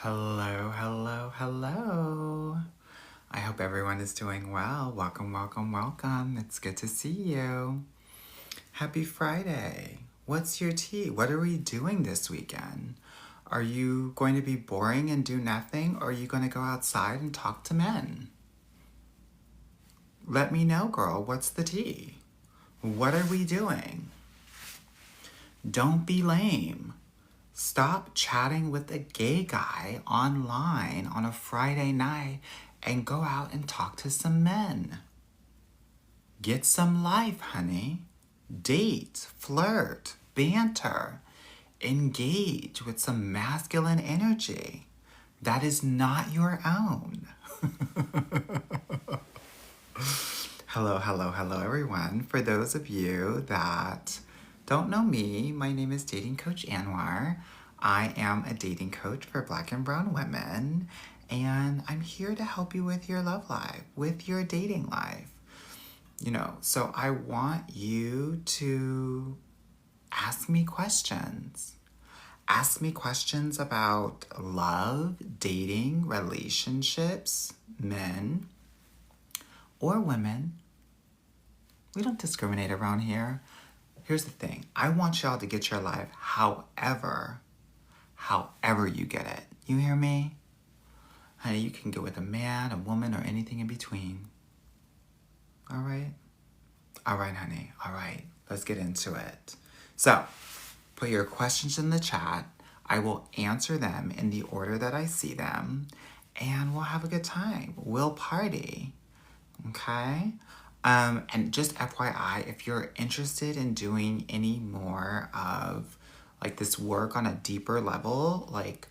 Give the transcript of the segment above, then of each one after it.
Hello, hello, hello. I hope everyone is doing well. Welcome, welcome, welcome. It's good to see you. Happy Friday. What's your tea? What are we doing this weekend? Are you going to be boring and do nothing, or are you going to go outside and talk to men? Let me know, girl. What's the tea? What are we doing? Don't be lame. Stop chatting with a gay guy online on a Friday night and go out and talk to some men. Get some life, honey. Date, flirt, banter. Engage with some masculine energy that is not your own. Hello, hello, hello, everyone. For those of you that don't know me, my name is Dating Coach Anwar. I am a dating coach for Black and brown women, and I'm here to help you with your love life, with your dating life. So I want you to ask me questions. Ask me questions about love, dating, relationships, men, or women. We don't discriminate around here. Here's the thing. I want y'all to get your life however you get it. You hear me? Honey, you can go with a man, a woman, or anything in between. All right? All right, honey. All right. Let's get into it. So, put your questions in the chat. I will answer them in the order that I see them, and we'll have a good time. We'll party. Okay? And just FYI, if you're interested in doing any more of like this work on a deeper level, like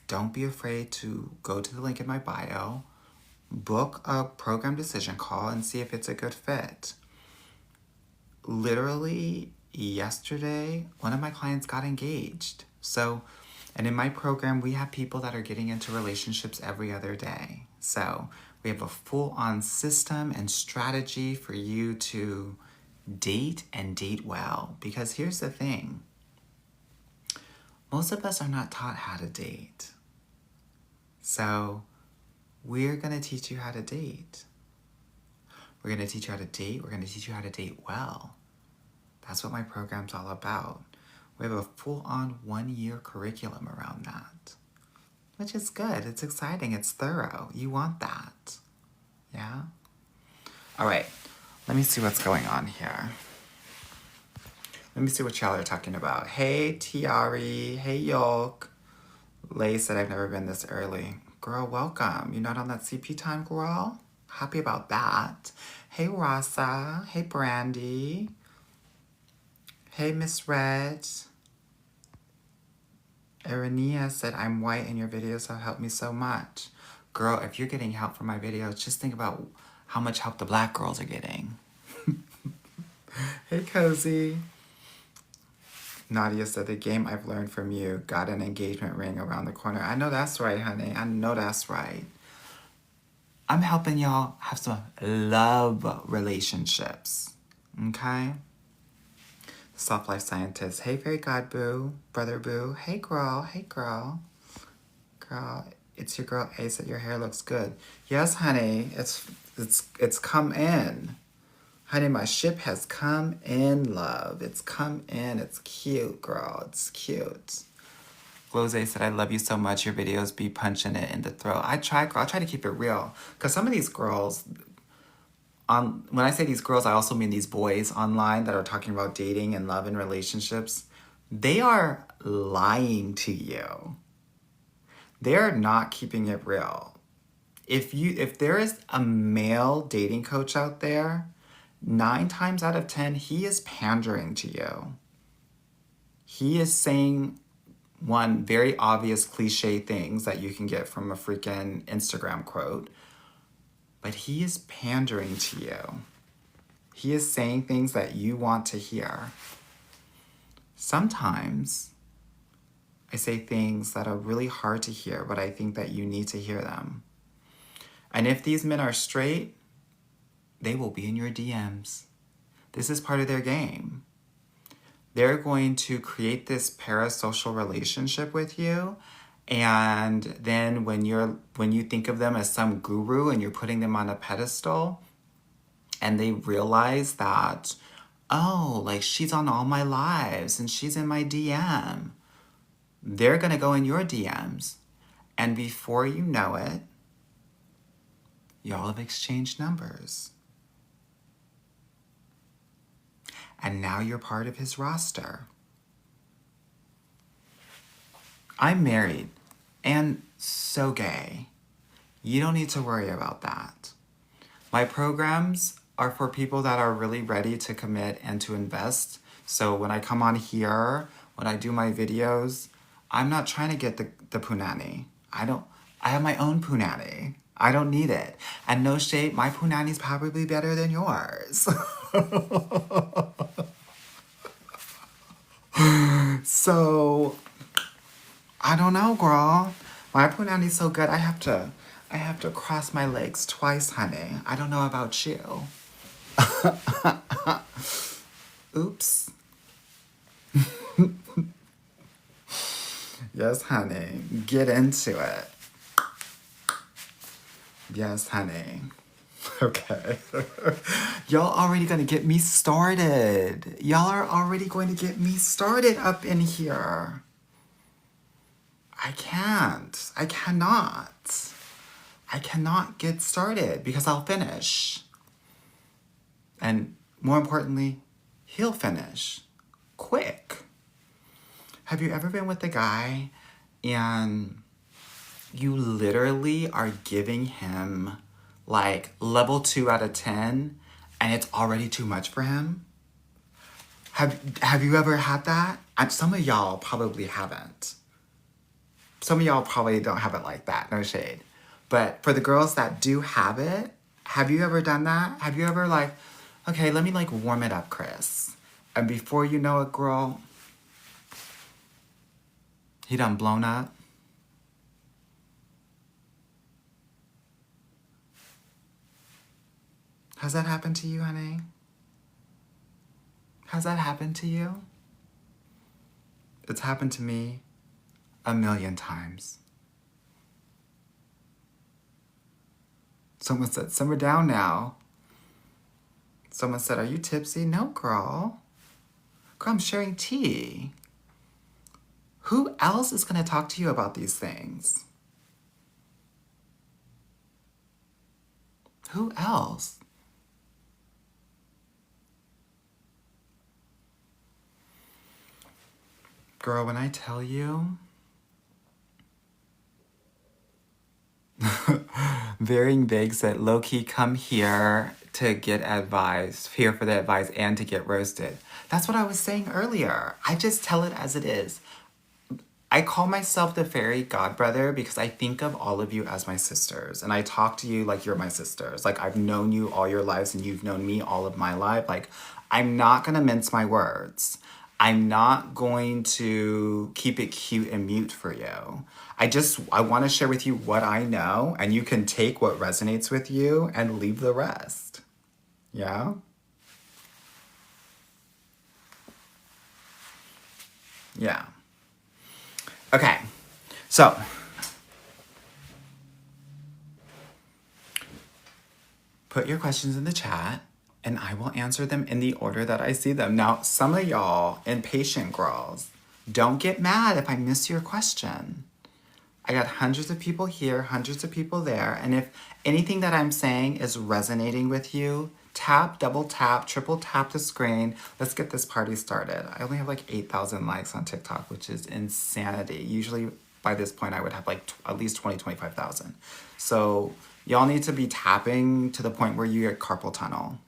don't be afraid to go to the link in my bio, book a program decision call and see if it's a good fit. Literally yesterday, one of my clients got engaged. And in my program, we have people that are getting into relationships every other day. So we have a full-on system and strategy for you to date and date well. Because here's the thing. Most of us are not taught how to date. So we're going to teach you how to date. We're going to teach you how to date. We're going to teach you how to date well. That's what my program's all about. We have a full-on 1-year curriculum around that, which is good. It's exciting. It's thorough. You want that. Yeah? All right. Let me see what's going on here. Let me see what y'all are talking about. Hey, Tiari. Hey, Yolk. Lay said I've never been this early. Girl, welcome. You're not on that CP time, girl? Happy about that. Hey, Rasa. Hey, Brandy. Hey, Miss Red. Erenia said, I'm white and your videos have helped me so much. Girl, if you're getting help from my videos, just think about how much help the black girls are getting. Hey, Cozy. Nadia said, the game I've learned from you got an engagement ring around the corner. I know that's right, honey. I know that's right. I'm helping y'all have some love relationships. Okay? Soft Life Scientist. Hey, Fairy God Boo. Brother Boo. Hey, girl. Hey, girl. Girl, it's your girl Ace that your hair looks good. Yes, honey. It's come in. Honey, my ship has come in, love. It's come in. It's cute, girl. It's cute. Glose said, I love you so much. Your videos be punching it in the throat. I try, girl. I try to keep it real. Because some of these girls, when I say these girls, I also mean these boys online that are talking about dating and love and relationships. They are lying to you. They're not keeping it real. If there is a male dating coach out there, 9 times out of 10, he is pandering to you. He is saying one very obvious cliche things that you can get from a freaking Instagram quote, but he is pandering to you. He is saying things that you want to hear. Sometimes I say things that are really hard to hear, but I think that you need to hear them. And if these men are straight, they will be in your DMs. This is part of their game. They're going to create this parasocial relationship with you, And then when you think of them as some guru and you're putting them on a pedestal, and they realize that, oh, like she's on all my lives and she's in my DM, they're gonna go in your DMs. And before you know it, y'all have exchanged numbers. And now you're part of his roster. I'm married and so gay. You don't need to worry about that. My programs are for people that are really ready to commit and to invest. So when I come on here, when I do my videos, I'm not trying to get the punani. I have my own punani. I don't need it. And no shade, my punani is probably better than yours. So, I don't know, girl. My punani's so good, I have to cross my legs twice, honey. I don't know about you. Oops. Yes, honey. Get into it. Yes, honey. Okay. Y'all already gonna get me started. Y'all are already going to get me started up in here. I can't. I cannot. I cannot get started because I'll finish. And more importantly, he'll finish quick. Have you ever been with a guy and you literally are giving him like level 2 out of 10 and it's already too much for him? Have you ever had that? Some of y'all probably haven't. Some of y'all probably don't have it like that, no shade. But for the girls that do have it, have you ever done that? Have you ever like, okay, let me like warm it up, Chris. And before you know it, girl, he done blown up? Has that happened to you, honey? Has that happened to you? It's happened to me a million times. Someone said, simmer down now. Someone said, are you tipsy? No, girl. Girl, I'm sharing tea. Who else is gonna talk to you about these things? Who else? Girl, when I tell you, Varying Big said, low-key come here to get advice, here for the advice and to get roasted. That's what I was saying earlier. I just tell it as it is. I call myself the fairy godbrother because I think of all of you as my sisters. And I talk to you like you're my sisters. Like I've known you all your lives and you've known me all of my life. Like I'm not gonna mince my words. I'm not going to keep it cute and mute for you. I want to share with you what I know, and you can take what resonates with you and leave the rest. Yeah? Yeah. Okay. So, put your questions in the chat, and I will answer them in the order that I see them. Now, some of y'all, impatient girls, don't get mad if I miss your question. I got hundreds of people here, hundreds of people there, and if anything that I'm saying is resonating with you, tap, double tap, triple tap the screen. Let's get this party started. I only have like 8,000 likes on TikTok, which is insanity. Usually by this point, I would have like at least 20, 25,000. So y'all need to be tapping to the point where you get carpal tunnel.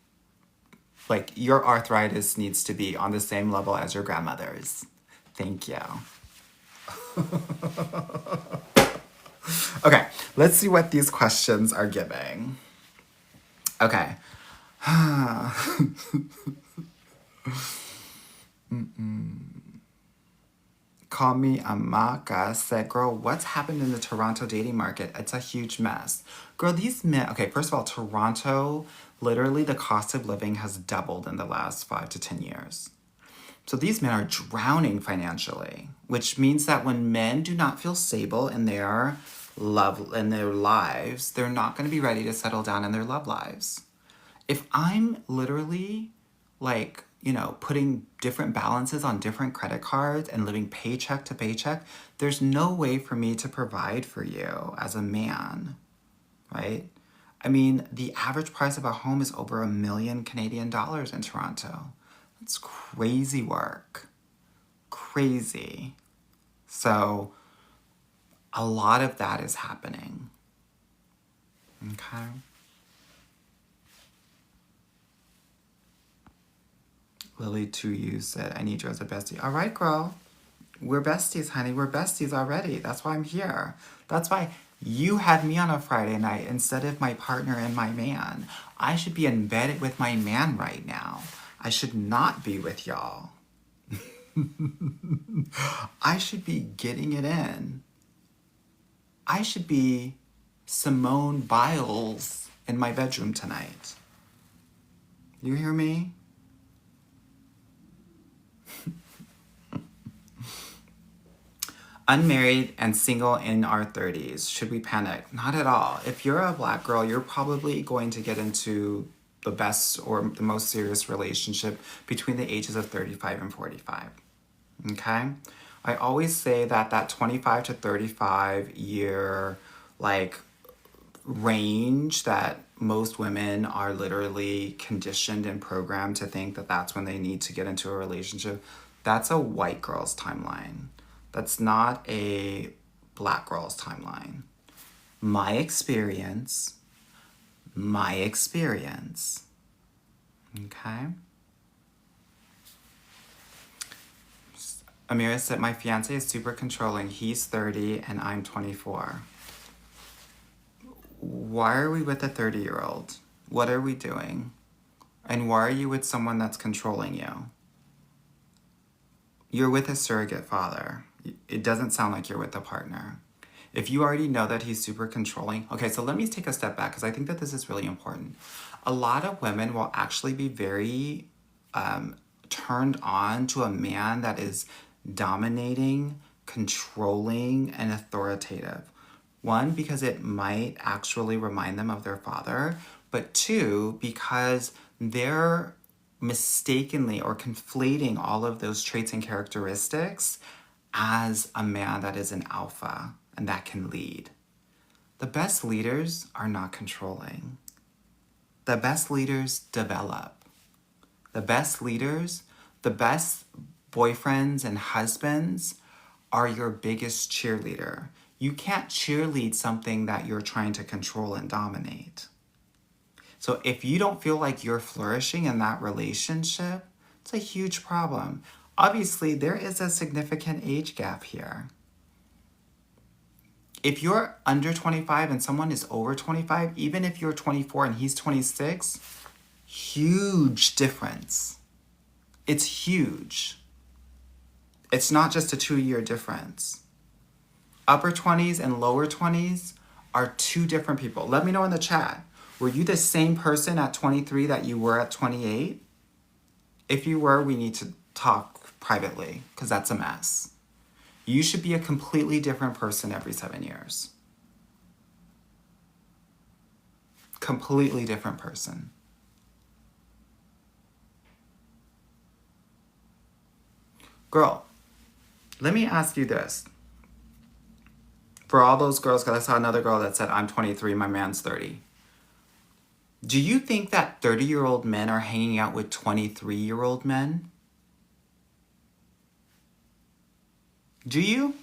Like your arthritis needs to be on the same level as your grandmother's. Thank you. Okay, let's see what these questions are giving. Okay. Call me Amaka said, girl, what's happened in the Toronto dating market? It's a huge mess. Girl, these men, okay, first of all, Toronto, literally the cost of living has doubled in the last 5 to 10 years. So these men are drowning financially. which means that when men do not feel stable in their lives, they're not going to be ready to settle down in their love lives. If I'm literally like, putting different balances on different credit cards and living paycheck to paycheck, there's no way for me to provide for you as a man, right? I mean, the average price of a home is over $1 million Canadian dollars in Toronto. That's crazy work. Crazy. So a lot of that is happening. Okay? Lily 2U said, I need you as a bestie. All right, girl. We're besties, honey. We're besties already. That's why I'm here. That's why you had me on a Friday night instead of my partner and my man. I should be in bed with my man right now. I should not be with y'all. I should be getting it in. I should be Simone Biles in my bedroom tonight. You hear me? Unmarried and single in our 30s. Should we panic? Not at all. If you're a black girl, you're probably going to get into the best or the most serious relationship between the ages of 35 and 45. Okay? I always say that 25 to 35 year range that most women are literally conditioned and programmed to think that that's when they need to get into a relationship, that's a white girl's timeline. That's not a black girl's timeline. My experience. Okay? Amira said, my fiance is super controlling. He's 30 and I'm 24. Why are we with a 30-year-old? What are we doing? And why are you with someone that's controlling you? You're with a surrogate father. It doesn't sound like you're with a partner. If you already know that he's super controlling... Okay, so let me take a step back because I think that this is really important. A lot of women will actually be very turned on to a man that is dominating, controlling, and authoritative. One, because it might actually remind them of their father, but two, because they're mistakenly or conflating all of those traits and characteristics as a man that is an alpha and that can lead. The best leaders are not controlling. The best leaders develop. The best leaders, the best boyfriends and husbands are your biggest cheerleader. You can't cheerlead something that you're trying to control and dominate. So if you don't feel like you're flourishing in that relationship, it's a huge problem. Obviously, there is a significant age gap here. If you're under 25 and someone is over 25, even if you're 24 and he's 26, huge difference. It's huge. It's not just a 2-year difference. Upper 20s and lower 20s are two different people. Let me know in the chat. Were you the same person at 23 that you were at 28? If you were, we need to talk privately because that's a mess. You should be a completely different person every 7 years. Completely different person. Girl, let me ask you this. For all those girls, because I saw another girl that said, I'm 23, my man's 30. Do you think that 30-year-old men are hanging out with 23-year-old men? Do you?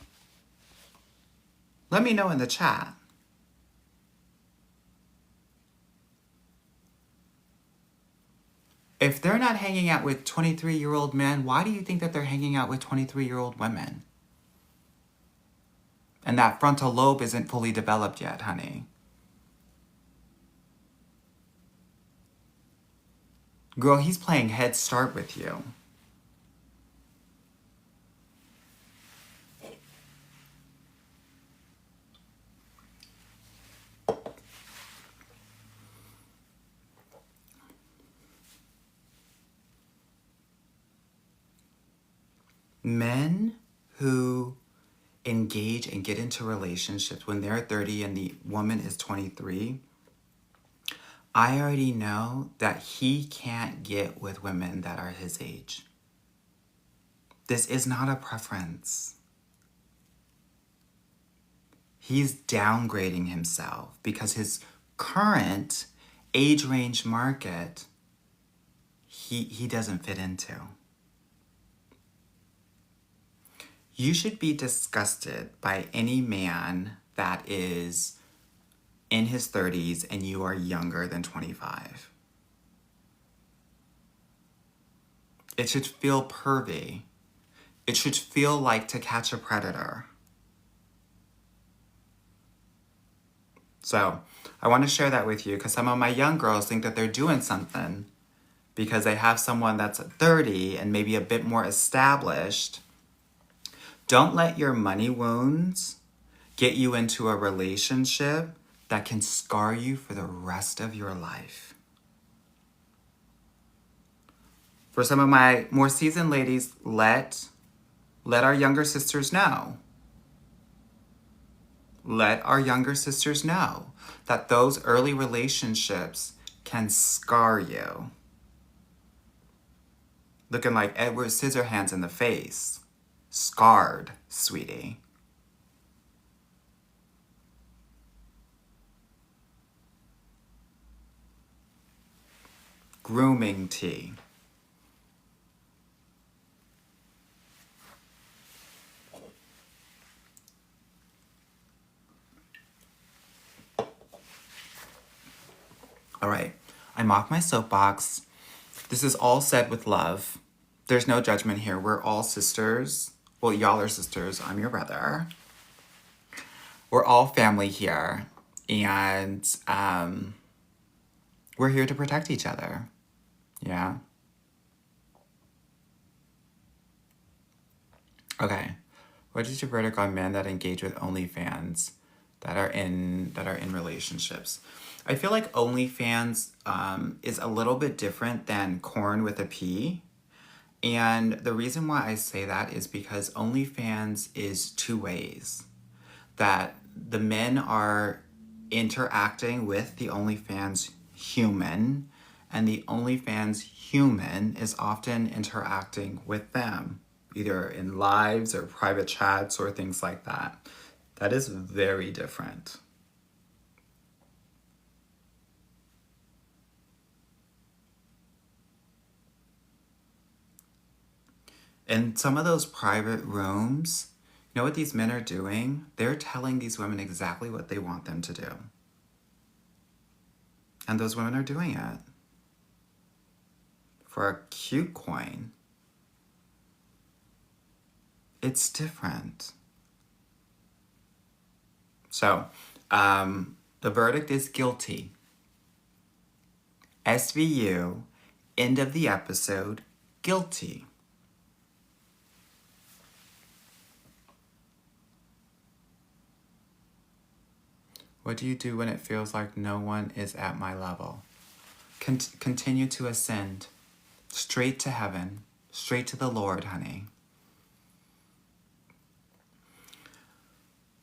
Let me know in the chat. If they're not hanging out with 23-year-old men, why do you think that they're hanging out with 23-year-old women? And that frontal lobe isn't fully developed yet, honey. Girl, he's playing Head Start with you. Men who engage and get into relationships when they're 30 and the woman is 23, I already know that he can't get with women that are his age. This is not a preference. He's downgrading himself because his current age range market, he doesn't fit into. You should be disgusted by any man that is in his 30s and you are younger than 25. It should feel pervy. It should feel like To Catch a Predator. So I want to share that with you because some of my young girls think that they're doing something because they have someone that's 30 and maybe a bit more established. Don't let your money wounds get you into a relationship that can scar you for the rest of your life. For some of my more seasoned ladies, let our younger sisters know. Let our younger sisters know that those early relationships can scar you. Looking like Edward Scissorhands in the face. Scarred, sweetie. Grooming tea. All right, I'm off my soapbox. This is all said with love. There's no judgment here. We're all sisters. Well, y'all are sisters. I'm your brother. We're all family here. And we're here to protect each other. Yeah? Okay. What is your verdict on men that engage with OnlyFans that are in relationships? I feel like OnlyFans is a little bit different than corn with a P. And the reason why I say that is because OnlyFans is two ways. That the men are interacting with the OnlyFans human, and the OnlyFans human is often interacting with them, either in lives or private chats or things like that. That is very different. In some of those private rooms, you know what these men are doing? They're telling these women exactly what they want them to do. And those women are doing it. For a cute coin. It's different. So, the verdict is guilty. SVU, end of the episode, guilty. What do you do when it feels like no one is at my level? Continue to ascend. Straight to heaven. Straight to the Lord, honey.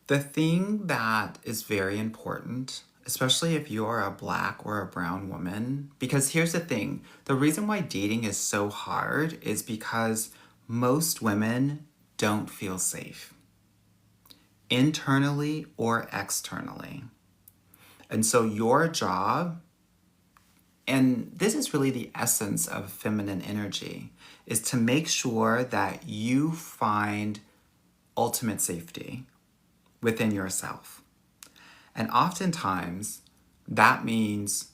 The thing that is very important, especially if you are a black or a brown woman, because here's the thing. The reason why dating is so hard is because most women don't feel safe. Internally or externally. And so your job, and this is really the essence of feminine energy, is to make sure that you find ultimate safety within yourself. And oftentimes, that means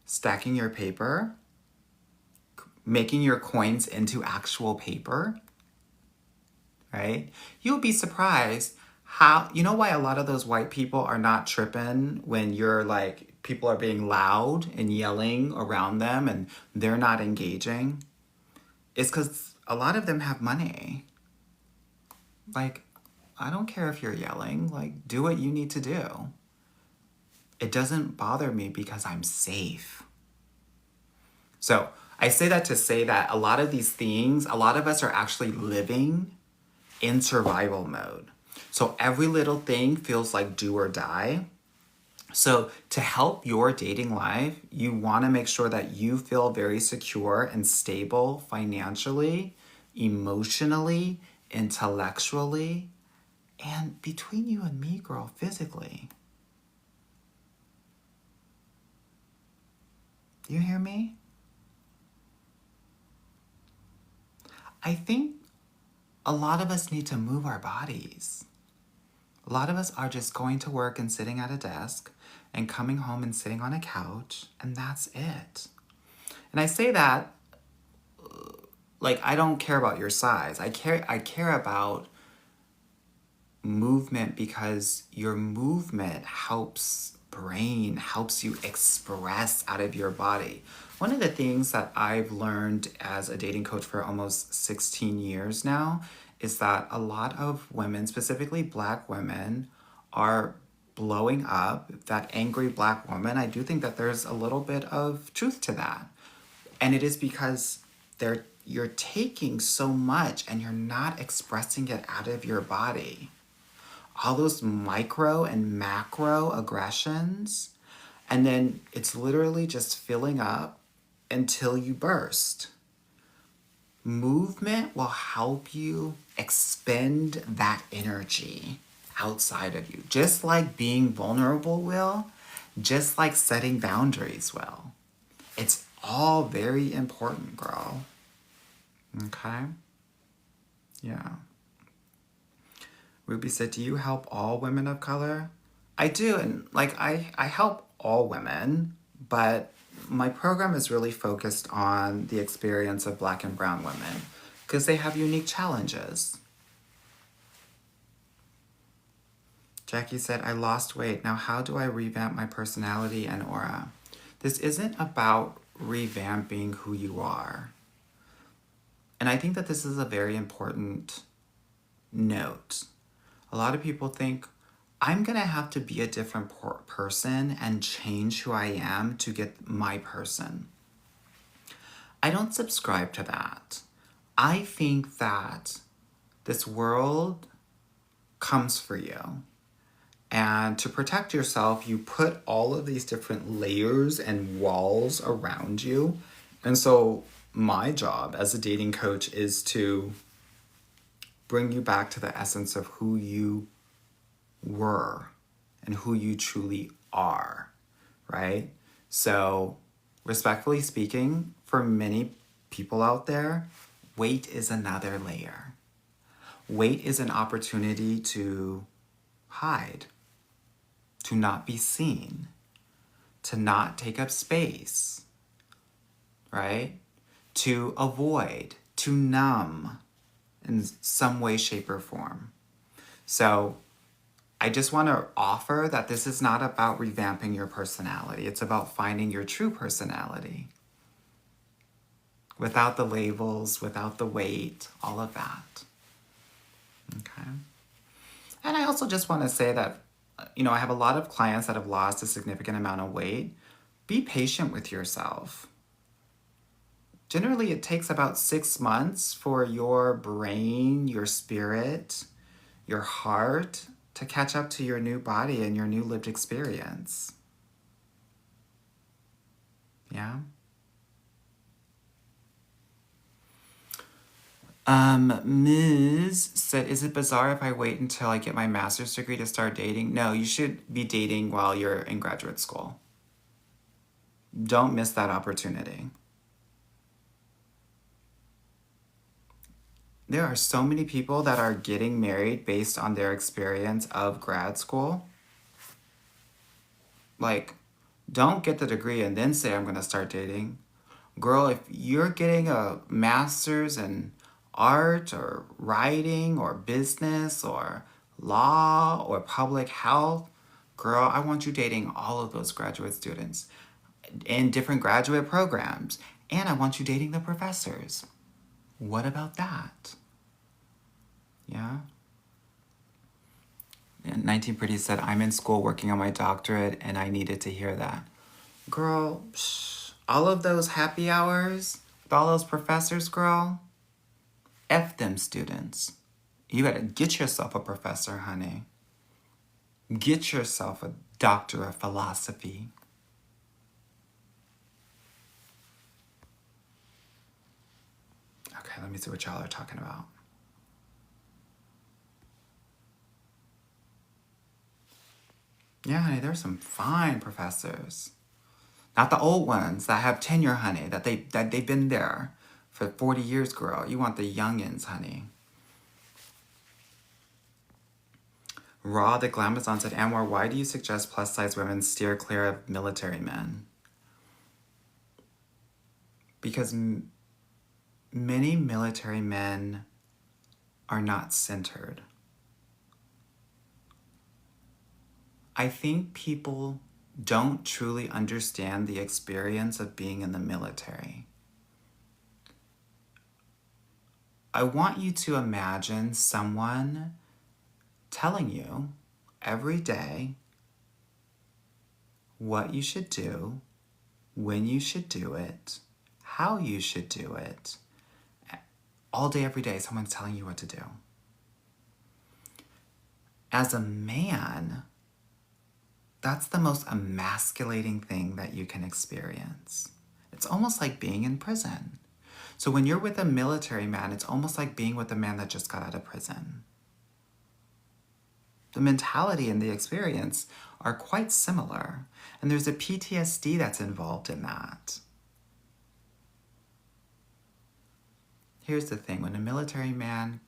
stacking your paper, making your coins into actual paper, right? You'll be surprised how, you know why a lot of those white people are not tripping when you're like, people are being loud and yelling around them and they're not engaging? It's because a lot of them have money. Like, I don't care if you're yelling, like, do what you need to do. It doesn't bother me because I'm safe. So I say that to say that a lot of these things, a lot of us are actually living in survival mode. So every little thing feels like do or die. So to help your dating life, you want to make sure that you feel very secure and stable financially, emotionally, intellectually, and between you and me, girl, physically. You hear me? I think a lot of us need to move our bodies. A lot of us are just going to work and sitting at a desk and coming home and sitting on a couch, and that's it. And I say that like I don't care about your size. I care about movement because your movement helps you express out of your body. One of the things that I've learned as a dating coach for almost 16 years now is that a lot of women, specifically Black women, are blowing up. That angry Black woman, I do think that there's a little bit of truth to that. And it is because you're taking so much and you're not expressing it out of your body. All those micro and macro aggressions, and then it's literally just filling up until you burst. Movement will help you expend that energy outside of you, just like being vulnerable will, just like setting boundaries will. It's all very important, girl. Okay? Yeah. Ruby said, do you help all women of color? I do, and like I help all women, but my program is really focused on the experience of Black and brown women because they have unique challenges. Jackie said, I lost weight. Now how do I revamp my personality and aura? This isn't about revamping who you are. And I think that this is a very important note. A lot of people think, I'm going to have to be a different person and change who I am to get my person. I don't subscribe to that. I think that this world comes for you. And to protect yourself, you put all of these different layers and walls around you. And so my job as a dating coach is to bring you back to the essence of who you were and who you truly are, right? So, respectfully speaking, for many people out there, weight is another layer. Weight is an opportunity to hide, to not be seen, to not take up space, right? To avoid, to numb in some way, shape, or form. So I just want to offer that this is not about revamping your personality. It's about finding your true personality. Without the labels, without the weight, all of that. Okay. And I also just want to say that, I have a lot of clients that have lost a significant amount of weight. Be patient with yourself. Generally, it takes about 6 months for your brain, your spirit, your heart to catch up to your new body and your new lived experience. Yeah? Ms. said, is it bizarre if I wait until I get my master's degree to start dating? No, you should be dating while you're in graduate school. Don't miss that opportunity. There are so many people that are getting married based on their experience of grad school. Like, don't get the degree and then say, I'm going to start dating. Girl, if you're getting a master's in art or writing or business or law or public health, girl, I want you dating all of those graduate students in different graduate programs. And I want you dating the professors. What about that? Yeah? And 19 Pretty said, I'm in school working on my doctorate and I needed to hear that. Girl, all of those happy hours with all those professors, girl, F them students. You gotta get yourself a professor, honey. Get yourself a doctor of philosophy. Okay, let me see what y'all are talking about. Yeah, honey, there's some fine professors. Not the old ones that have tenure, honey, that they've been there for 40 years, girl. You want the youngins, honey. Raw, the Glamazon said, Anwar, why do you suggest plus-size women steer clear of military men? Because many military men are not centered. I think people don't truly understand the experience of being in the military. I want you to imagine someone telling you every day what you should do, when you should do it, how you should do it. All day, every day, someone's telling you what to do. As a man, that's the most emasculating thing that you can experience. It's almost like being in prison. So when you're with a military man, it's almost like being with a man that just got out of prison. The mentality and the experience are quite similar. And there's a PTSD that's involved in that. Here's the thing. When a military man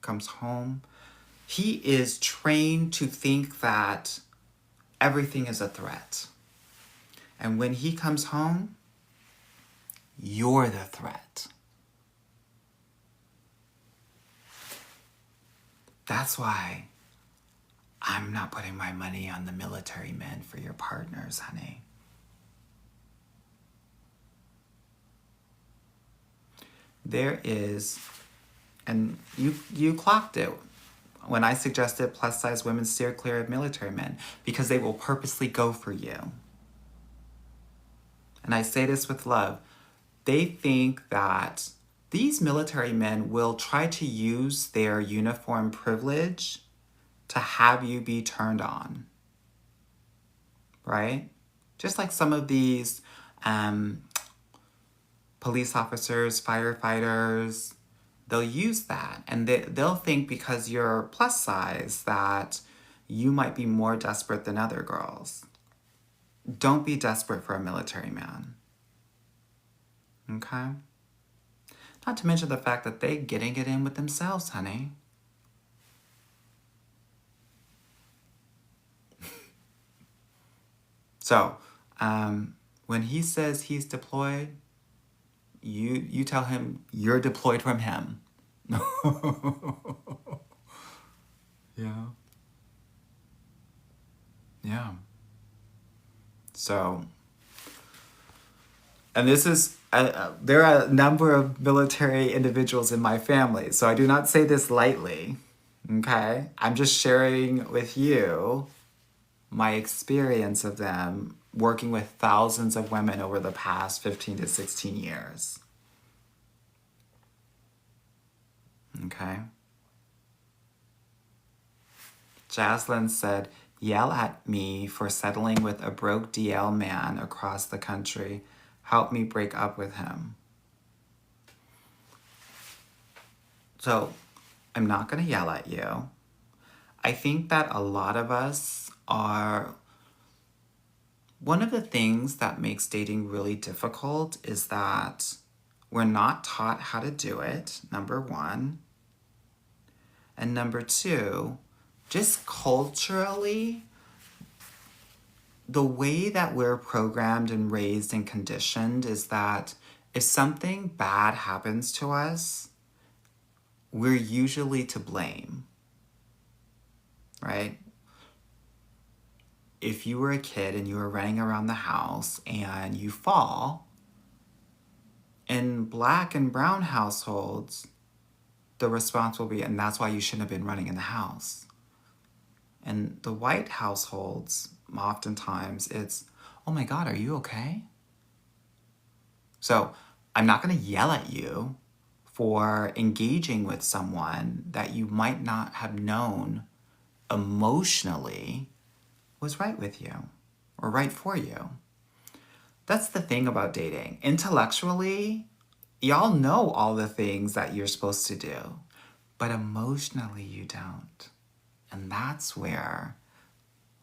comes home, he is trained to think that everything is a threat. And when he comes home, you're the threat. That's why I'm not putting my money on the military men for your partners, honey. There is, and you clocked it when I suggested plus-size women steer clear of military men because they will purposely go for you. And I say this with love. They think that these military men will try to use their uniform privilege to have you be turned on, right? Just like some of these police officers, firefighters, they'll use that. And they'll think because you're plus size that you might be more desperate than other girls. Don't be desperate for a military man. Okay? Not to mention the fact that they're getting it in with themselves, honey. So, when he says he's deployed, you tell him you're deployed from him. Yeah. Yeah. So, and this is, there are a number of military individuals in my family, so I do not say this lightly, okay? I'm just sharing with you my experience of them working with thousands of women over the past 15 to 16 years. Okay? Jaslyn said, yell at me for settling with a broke DL man across the country. Help me break up with him. So, I'm not going to yell at you. I think that a lot of us are... One of the things that makes dating really difficult is that we're not taught how to do it, number one. And number two, just culturally, the way that we're programmed and raised and conditioned is that if something bad happens to us, we're usually to blame, right? If you were a kid and you were running around the house and you fall, in Black and brown households, the response will be, and that's why you shouldn't have been running in the house. In the white households, oftentimes it's, oh my God, are you okay? So I'm not going to yell at you for engaging with someone that you might not have known emotionally was right with you or right for you. That's the thing about dating. Intellectually, y'all know all the things that you're supposed to do, but emotionally you don't. And that's where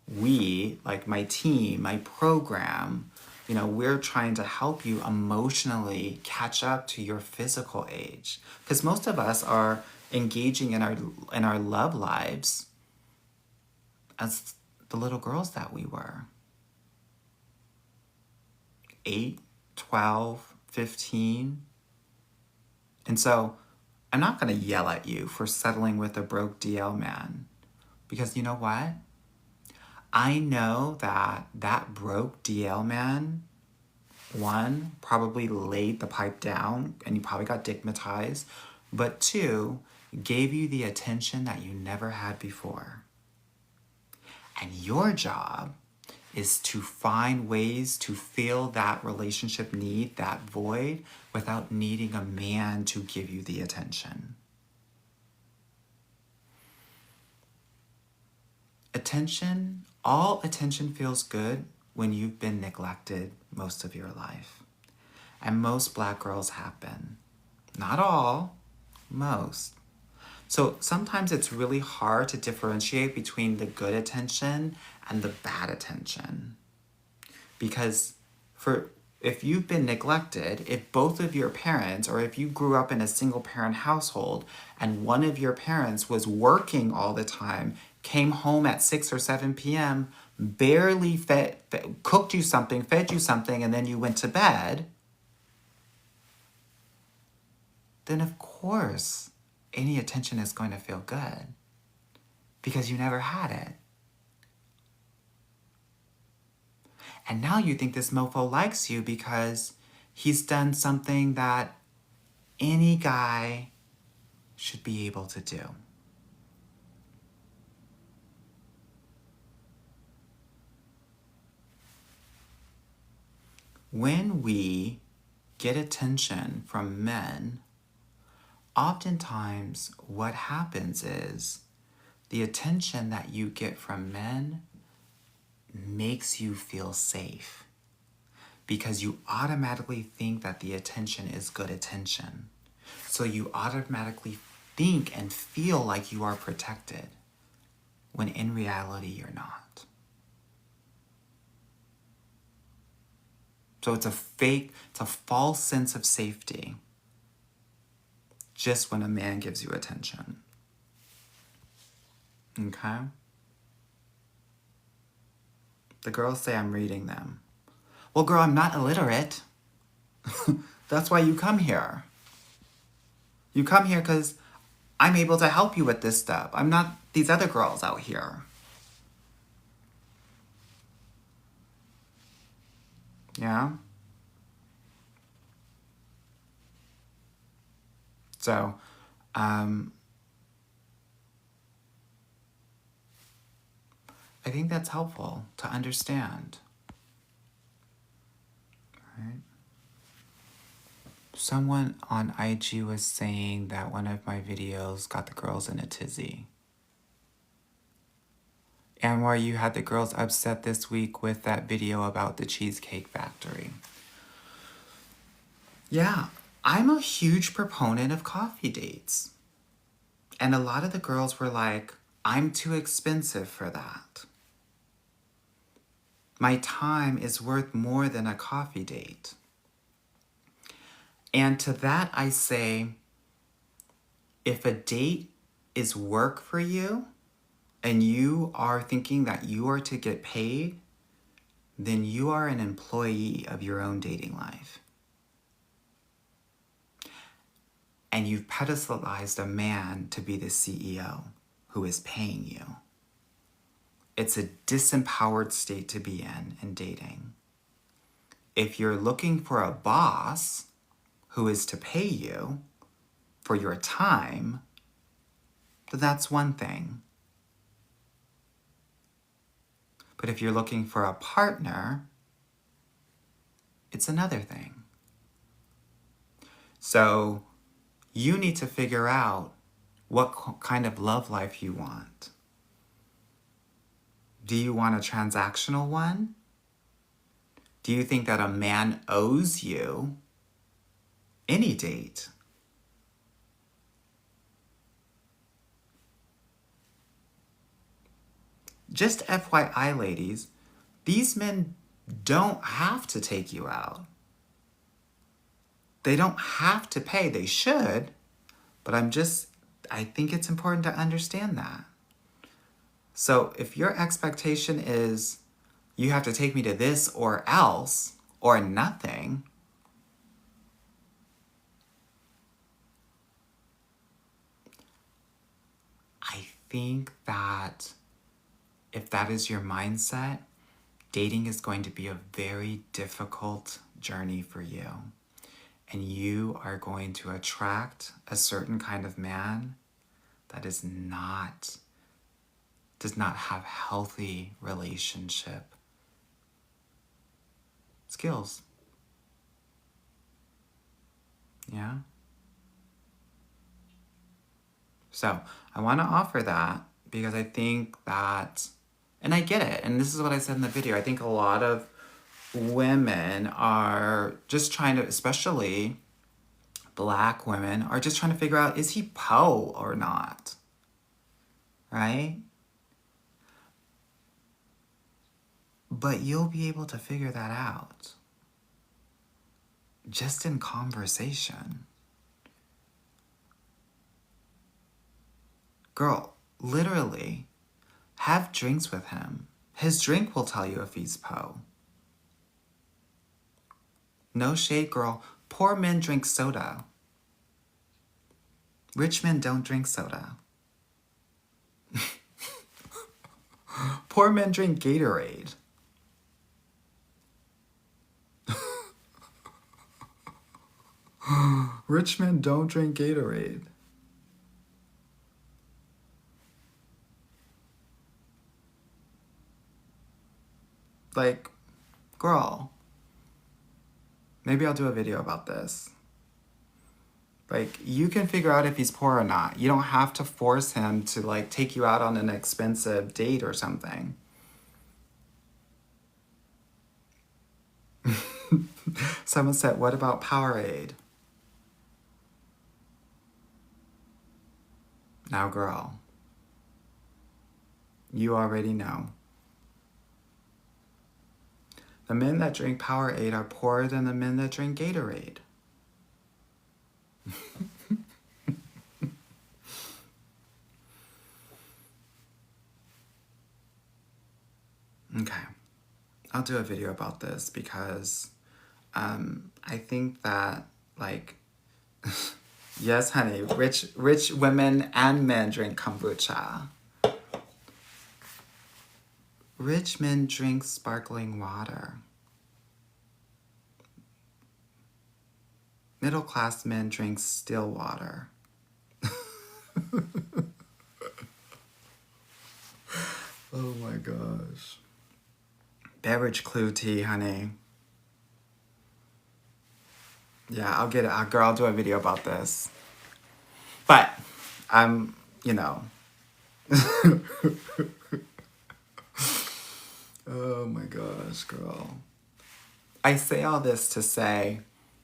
we, like my team, my program, we're trying to help you emotionally catch up to your physical age. Because most of us are engaging in our love lives as the little girls that we were. 8, 12, 15. And so I'm not going to yell at you for settling with a broke DL man. Because you know what? I know that broke DL man, one, probably laid the pipe down and you probably got digmatized, but two, gave you the attention that you never had before. And your job is to find ways to fill that relationship need, that void, without needing a man to give you the attention. Attention, all attention feels good when you've been neglected most of your life. And most Black girls have been. Not all, most. So sometimes it's really hard to differentiate between the good attention and the bad attention. Because if you've been neglected, if both of your parents, or if you grew up in a single parent household and one of your parents was working all the time, came home at 6 or 7 p.m., barely cooked you something, fed you something, and then you went to bed, then of course any attention is going to feel good because you never had it. And now you think this mofo likes you because he's done something that any guy should be able to do. When we get attention from men, oftentimes what happens is the attention that you get from men makes you feel safe because you automatically think that the attention is good attention. So you automatically think and feel like you are protected when in reality you're not. So it's a false sense of safety just when a man gives you attention. Okay? The girls say I'm reading them. Well, girl, I'm not illiterate. That's why you come here. You come here because I'm able to help you with this stuff. I'm not these other girls out here. Yeah? So, I think that's helpful to understand. Right? Someone on IG was saying that one of my videos got the girls in a tizzy. And why you had the girls upset this week with that video about the Cheesecake Factory. Yeah, I'm a huge proponent of coffee dates. And a lot of the girls were like, I'm too expensive for that. My time is worth more than a coffee date. And to that I say, if a date is work for you, and you are thinking that you are to get paid, then you are an employee of your own dating life. And you've pedestalized a man to be the CEO who is paying you. It's a disempowered state to be in dating. If you're looking for a boss who is to pay you for your time, then that's one thing. But if you're looking for a partner, it's another thing. So You need to figure out what kind of love life you want. Do you want a transactional one? Do you think that a man owes you any date? Just FYI, ladies, these men don't have to take you out. They don't have to pay. They should, but I think it's important to understand that. So if your expectation is you have to take me to this or else or nothing, I think that if that is your mindset, dating is going to be a very difficult journey for you. And you are going to attract a certain kind of man that does not have healthy relationship skills. Yeah? So I want to offer that because I think that, and I get it, and this is what I said in the video, I think a lot of women are just trying to, especially Black women, are just trying to figure out, is he po or not? Right? But you'll be able to figure that out just in conversation. Girl, literally, have drinks with him. His drink will tell you if he's po. No shade, girl. Poor men drink soda. Rich men don't drink soda. Poor men drink Gatorade. Rich men don't drink Gatorade. Like, girl, maybe I'll do a video about this. Like, you can figure out if he's poor or not. You don't have to force him to, like, take you out on an expensive date or something. Someone said, what about Powerade? Now, girl, you already know. The men that drink Powerade are poorer than the men that drink Gatorade. Okay, I'll do a video about this because I think that, like, yes, honey, rich women and men drink kombucha. Rich men drink sparkling water. Middle class men drink still water. Oh my gosh. Beverage clue tea, honey. Yeah, I'll get it. Girl, I'll do a video about this. But, you know. Oh my gosh, girl. I say all this to say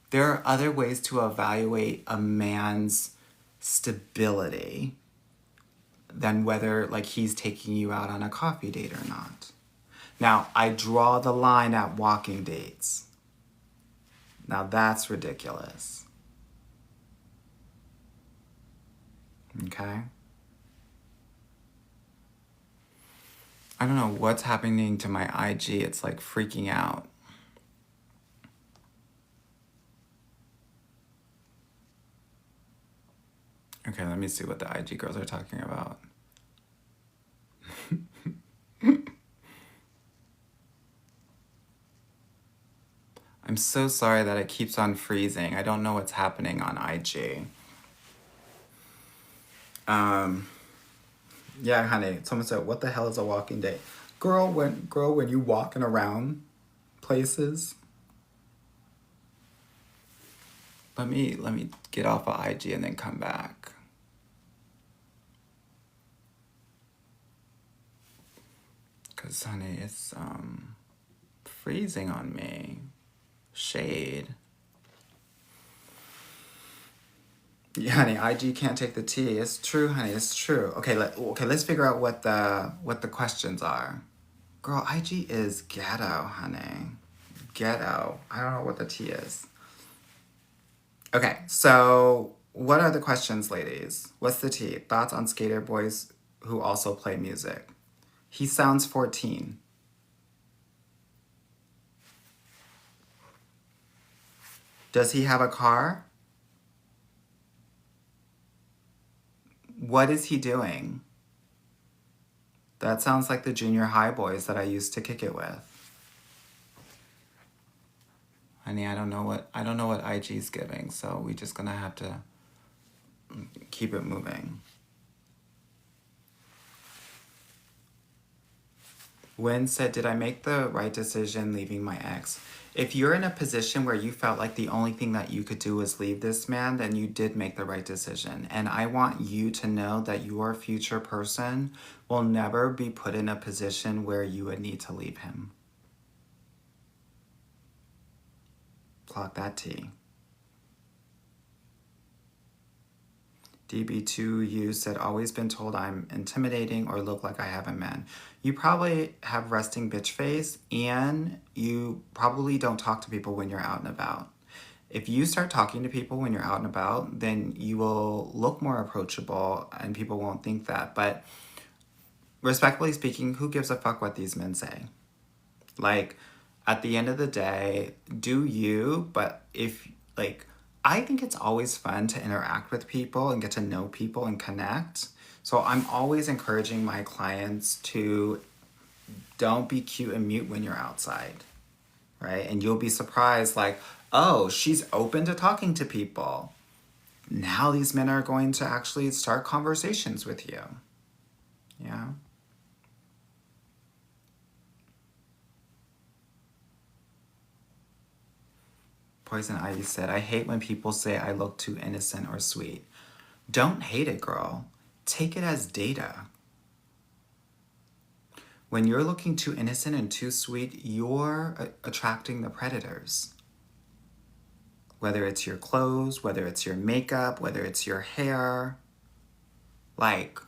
there are other ways to evaluate a man's stability than whether, like, he's taking you out on a coffee date or not. Now, I draw the line at walking dates. Now, that's ridiculous. Okay? I don't know what's happening to my IG. It's like freaking out. Okay, let me see what the IG girls are talking about. I'm so sorry that it keeps on freezing. I don't know what's happening on IG. Yeah, honey. Someone said, what the hell is a walking date? Girl, when you walking around places, Let me get off of IG and then come back. Cause honey, it's freezing on me. Shade. Yeah, honey, IG can't take the tea. It's true, honey. It's true. Okay, let's figure out what the questions are. Girl, IG is ghetto, honey. Ghetto. I don't know what the tea is. Okay, so what are the questions, ladies? What's the tea? Thoughts on skater boys who also play music? He sounds 14. Does he have a car? What is he doing? That sounds like the junior high boys that I used to kick it with. Honey, I don't know what IG's giving, so we're just gonna have to keep it moving. Wynn said, did I make the right decision leaving my ex? If you're in a position where you felt like the only thing that you could do was leave this man, then you did make the right decision. And I want you to know that your future person will never be put in a position where you would need to leave him. Clock that T. DB2U said, always been told I'm intimidating or look like I have a man. You probably have resting bitch face and you probably don't talk to people when you're out and about. If you start talking to people when you're out and about, then you will look more approachable and people won't think that. But respectfully speaking, who gives a fuck what these men say? Like, at the end of the day, do you, but if, like, I think it's always fun to interact with people and get to know people and connect. So I'm always encouraging my clients to don't be cute and mute when you're outside, right? And you'll be surprised, like, oh, she's open to talking to people. Now these men are going to actually start conversations with you. Yeah. Poison Ivy said, I hate when people say I look too innocent or sweet. Don't hate it, girl. Take it as data. When you're looking too innocent and too sweet, you're attracting the predators. Whether it's your clothes, whether it's your makeup, whether it's your hair. Like,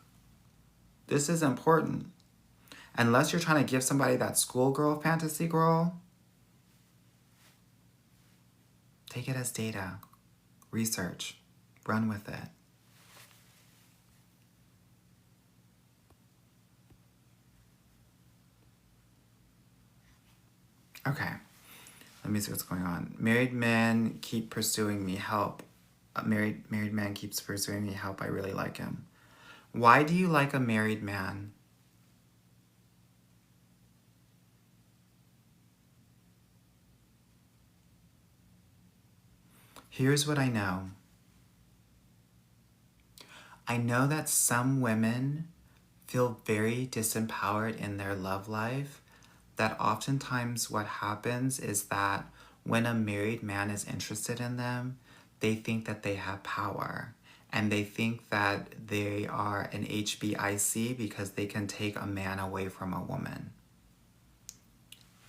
this is important. Unless you're trying to give somebody that schoolgirl fantasy, girl, take it as data. Research. Run with it. Okay. Let me see what's going on. Married men keep pursuing me. Help. A married man keeps pursuing me. Help. I really like him. Why do you like a married man? Here's what I know. I know that some women feel very disempowered in their love life, that oftentimes what happens is that when a married man is interested in them, they think that they have power and they think that they are an HBIC because they can take a man away from a woman.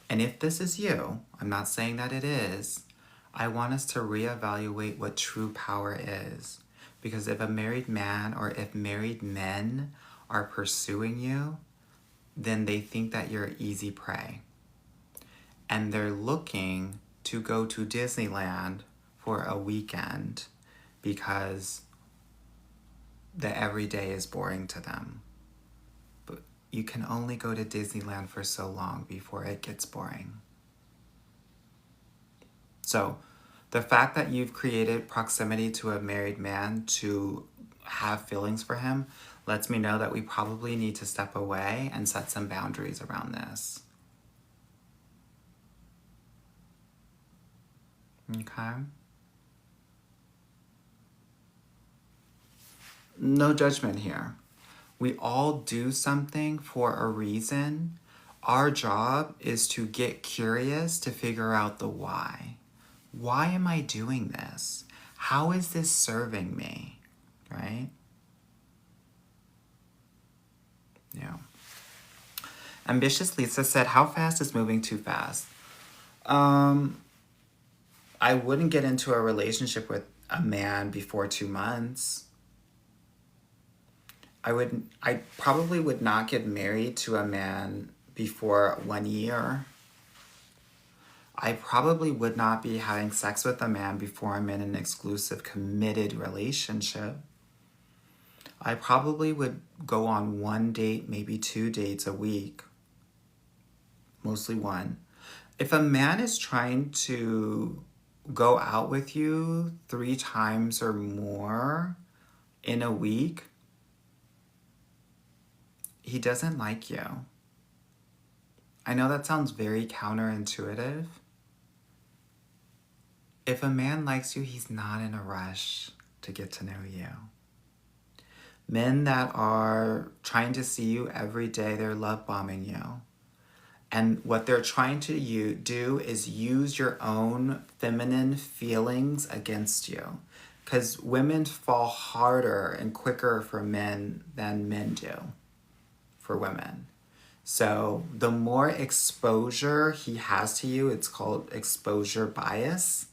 And if this is you, I'm not saying that it is, I want us to reevaluate what true power is. Because if a married man or if married men are pursuing you, then they think that you're easy prey. And they're looking to go to Disneyland for a weekend because the everyday is boring to them. But you can only go to Disneyland for so long before it gets boring. So the fact that you've created proximity to a married man to have feelings for him lets me know that we probably need to step away and set some boundaries around this. Okay? No judgment here. We all do something for a reason. Our job is to get curious to figure out the why. Why am I doing this? How is this serving me? Right? Yeah. Ambitious Lisa said, how fast is moving too fast? I wouldn't get into a relationship with a man before 2 months. I probably would not get married to a man before 1 year. I probably would not be having sex with a man before I'm in an exclusive, committed relationship. I probably would go on 1 date, maybe 2 dates a week. Mostly one. If a man is trying to go out with you 3 times or more in a week, he doesn't like you. I know that sounds very counterintuitive. If a man likes you, he's not in a rush to get to know you. Men that are trying to see you every day, they're love bombing you. And what they're trying to do is use your own feminine feelings against you. Because women fall harder and quicker for men than men do for women. So the more exposure he has to you, it's called exposure bias,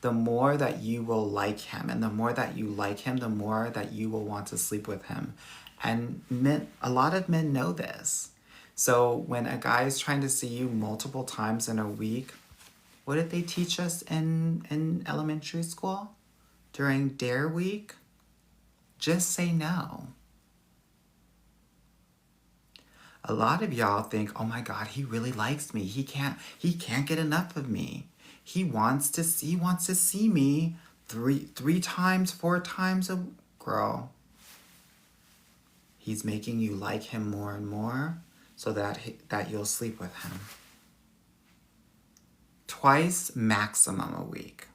the more that you will like him. And the more that you like him, the more that you will want to sleep with him. And men, a lot of men know this. So when a guy is trying to see you multiple times in a week, what did they teach us in elementary school? During Dare Week? Just say no. A lot of y'all think, oh my God, he really likes me. He can't get enough of me. He wants to see me three times, 4 times a girl. He's making you like him more and more so that you'll sleep with him. Twice maximum a week.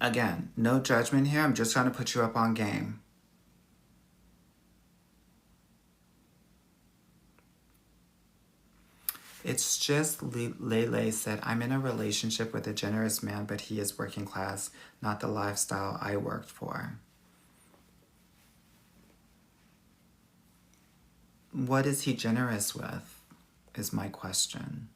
Again, no judgment here. I'm just trying to put you up on game. It's just Lele said, I'm in a relationship with a generous man, but he is working class, not the lifestyle I worked for. What is he generous with, is my question.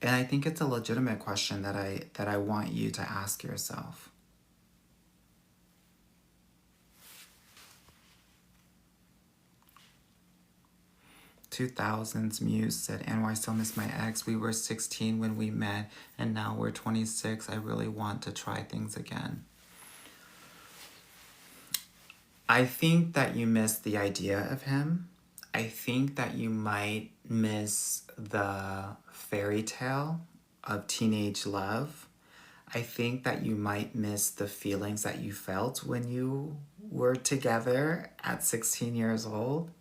And I think it's a legitimate question that I want you to ask yourself. "2000s Muse said, Anwar, I still miss my ex. We were 16 when we met, and now we're 26. I really want to try things again." I think that you miss the idea of him. I think that you might miss the fairy tale of teenage love. I think that you might miss the feelings that you felt when you were together at 16 years old.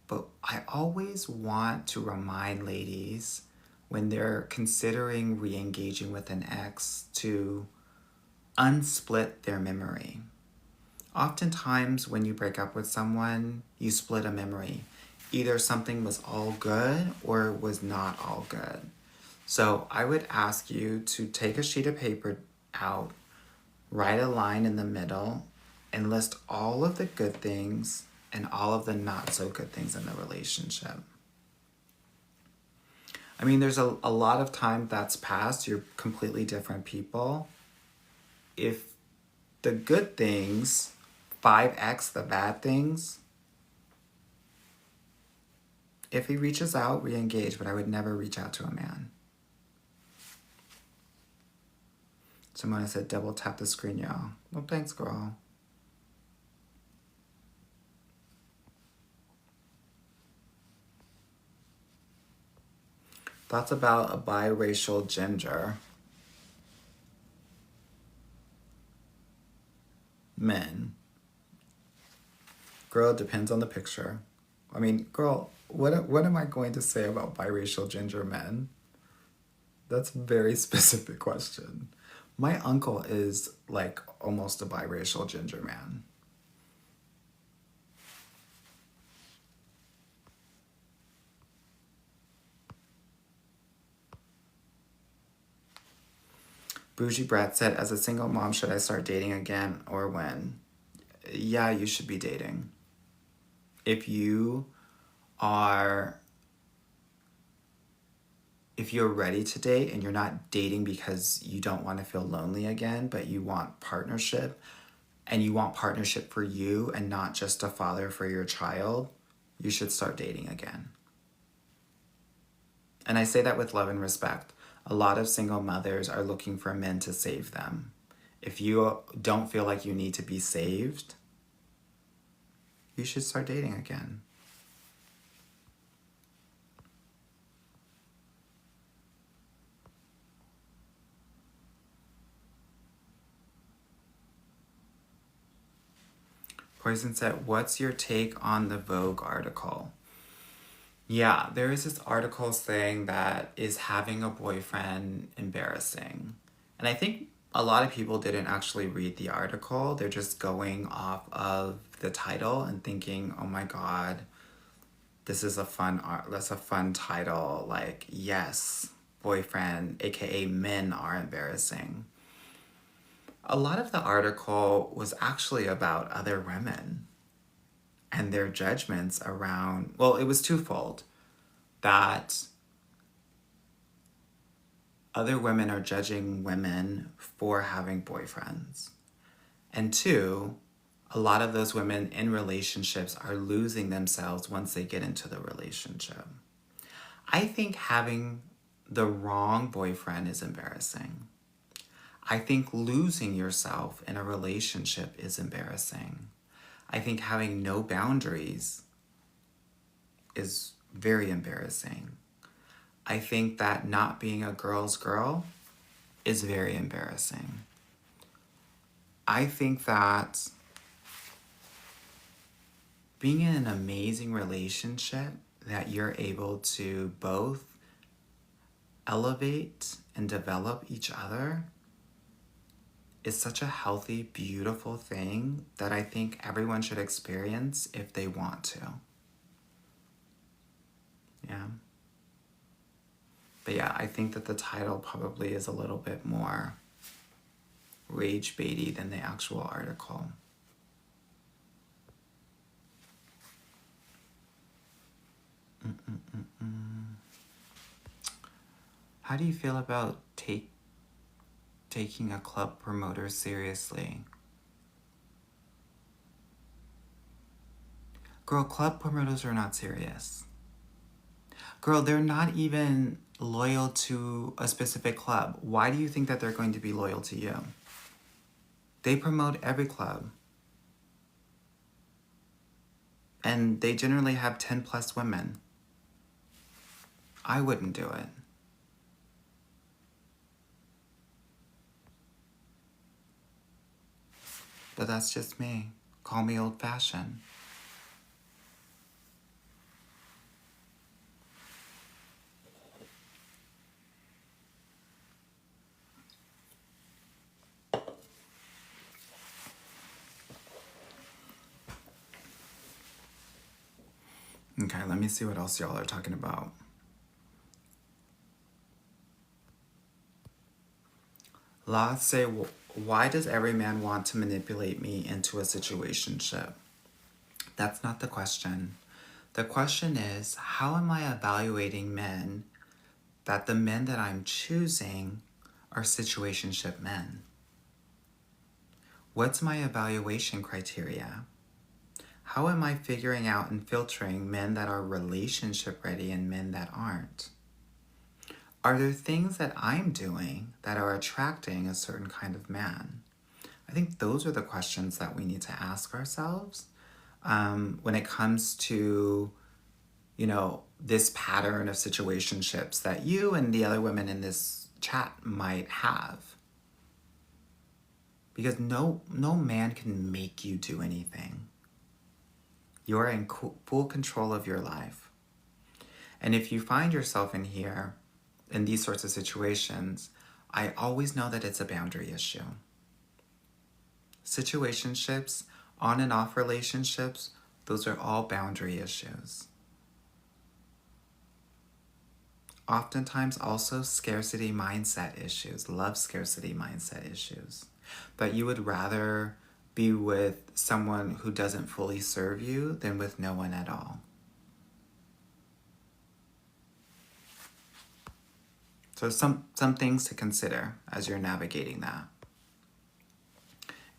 But I always want to remind ladies when they're considering re-engaging with an ex to unsplit their memory. Oftentimes when you break up with someone, you split a memory. Either something was all good or it was not all good. So I would ask you to take a sheet of paper out, write a line in the middle, and list all of the good things and all of the not so good things in the relationship. I mean, there's a lot of time that's passed. You're completely different people. If the good things 5x the bad things, if he reaches out, re-engage, but I would never reach out to a man. Simona said, double tap the screen, y'all. Well, thanks, girl. Thoughts about a biracial ginger? Men. Girl, it depends on the picture. I mean, girl, what am I going to say about biracial ginger men? That's a very specific question. My uncle is like almost a biracial ginger man. Bougie Brett said, as a single mom, should I start dating again or when? Yeah, you should be dating. If you're ready to date and you're not dating because you don't want to feel lonely again, but you want partnership, and you want partnership for you and not just a father for your child, you should start dating again. And I say that with love and respect. A lot of single mothers are looking for men to save them. If you don't feel like you need to be saved, you should start dating again. Poison said, what's your take on the Vogue article? Yeah, there is this article saying that is having a boyfriend embarrassing? And I think a lot of people didn't actually read the article. They're just going off of the title and thinking, oh my God, this is that's a fun title. Like, yes, boyfriend, aka men, are embarrassing. A lot of the article was actually about other women and their judgments around, well, it was twofold. That other women are judging women for having boyfriends. And two, a lot of those women in relationships are losing themselves once they get into the relationship. I think having the wrong boyfriend is embarrassing. I think losing yourself in a relationship is embarrassing. I think having no boundaries is very embarrassing. I think that not being a girl's girl is very embarrassing. I think that being in an amazing relationship that you're able to both elevate and develop each other is such a healthy, beautiful thing that I think everyone should experience if they want to. Yeah. But yeah, I think that the title probably is a little bit more rage baity than the actual article. How do you feel about taking a club promoter seriously? Girl, club promoters are not serious. Girl, they're not even loyal to a specific club. Why do you think that they're going to be loyal to you? They promote every club. And they generally have 10 plus women. I wouldn't do it. But that's just me. Call me old-fashioned. Okay, let me see what else y'all are talking about. Let's say, why does every man want to manipulate me into a situationship? That's not the question. The question is, how am I evaluating men that the men that I'm choosing are situationship men? What's my evaluation criteria? How am I figuring out and filtering men that are relationship ready and men that aren't? Are there things that I'm doing that are attracting a certain kind of man? I think those are the questions that we need to ask ourselves when it comes to, this pattern of situationships that you and the other women in this chat might have. Because no man can make you do anything. You're in full control of your life. And if you find yourself in these sorts of situations, I always know that it's a boundary issue. Situationships, on and off relationships, those are all boundary issues. oftentimes also scarcity mindset issues, love scarcity mindset issues. That you would rather be with someone who doesn't fully serve you than with no one at all. So some things to consider as you're navigating that.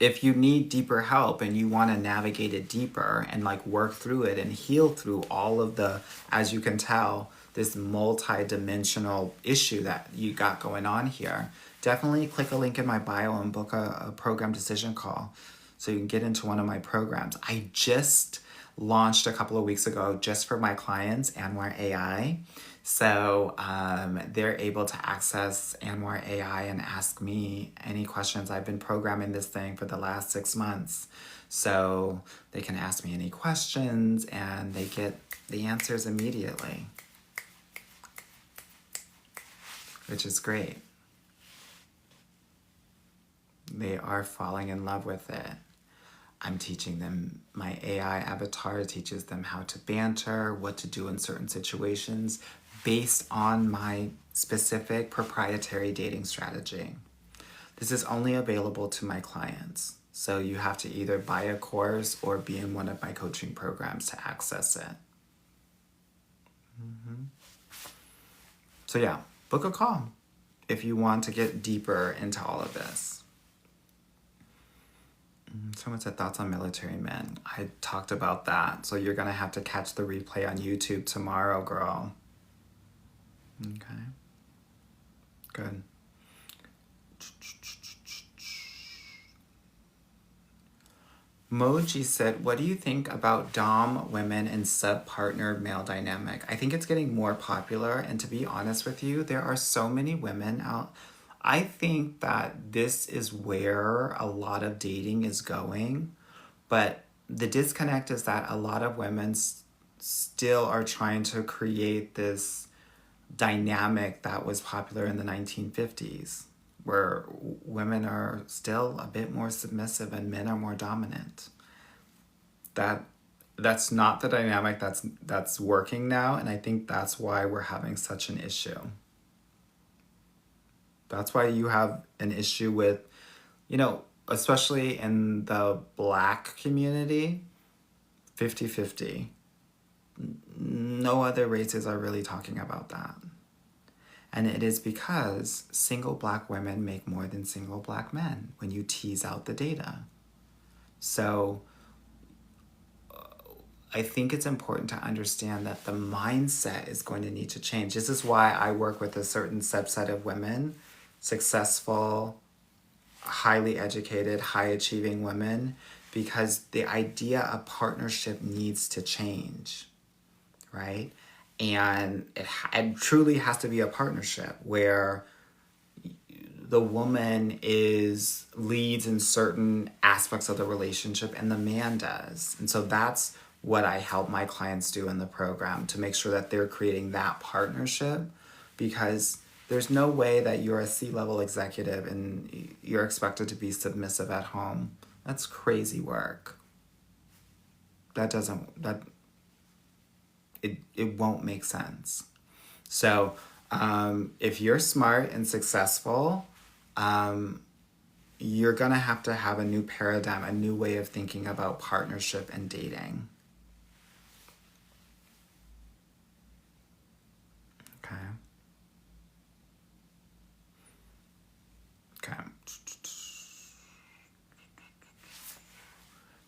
If you need deeper help and you want to navigate it deeper and like work through it and heal through all of the, as you can tell, this multi-dimensional issue that you got going on here, definitely click a link in my bio and book a program decision call so you can get into one of my programs. I just launched a couple of weeks ago just for my clients, Anwar AI. So they're able to access Anwar AI and ask me any questions. I've been programming this thing for the last 6 months. So they can ask me any questions and they get the answers immediately, which is great. They are falling in love with it. I'm teaching them, my AI avatar teaches them how to banter, what to do in certain situations based on my specific proprietary dating strategy. This is only available to my clients. So you have to either buy a course or be in one of my coaching programs to access it. So yeah, book a call if you want to get deeper into all of this. Someone said thoughts on military men. I talked about that. So you're going to have to catch the replay on YouTube tomorrow, girl. Okay. Good. Moji said, what do you think about dom women and sub-partner male dynamic? I think it's getting more popular. And to be honest with you, there are so many women out. I think that this is where a lot of dating is going. But the disconnect is that a lot of women still are trying to create this dynamic that was popular in the 1950s, where women are still a bit more submissive and men are more dominant. That's not the dynamic that's working now, and I think that's why we're having such an issue. That's why you have an issue with, especially in the Black community, 50-50. No other races are really talking about that. And it is because single Black women make more than single Black men when you tease out the data. So I think it's important to understand that the mindset is going to need to change. This is why I work with a certain subset of women, successful, highly educated, high-achieving women, because the idea of partnership needs to change, right? And it truly has to be a partnership where the woman leads in certain aspects of the relationship and the man does. And so that's what I help my clients do in the program, to make sure that they're creating that partnership, because there's no way that you're a C-level executive and you're expected to be submissive at home. That's crazy work. It won't make sense. So if you're smart and successful, you're going to have a new paradigm, a new way of thinking about partnership and dating. Okay.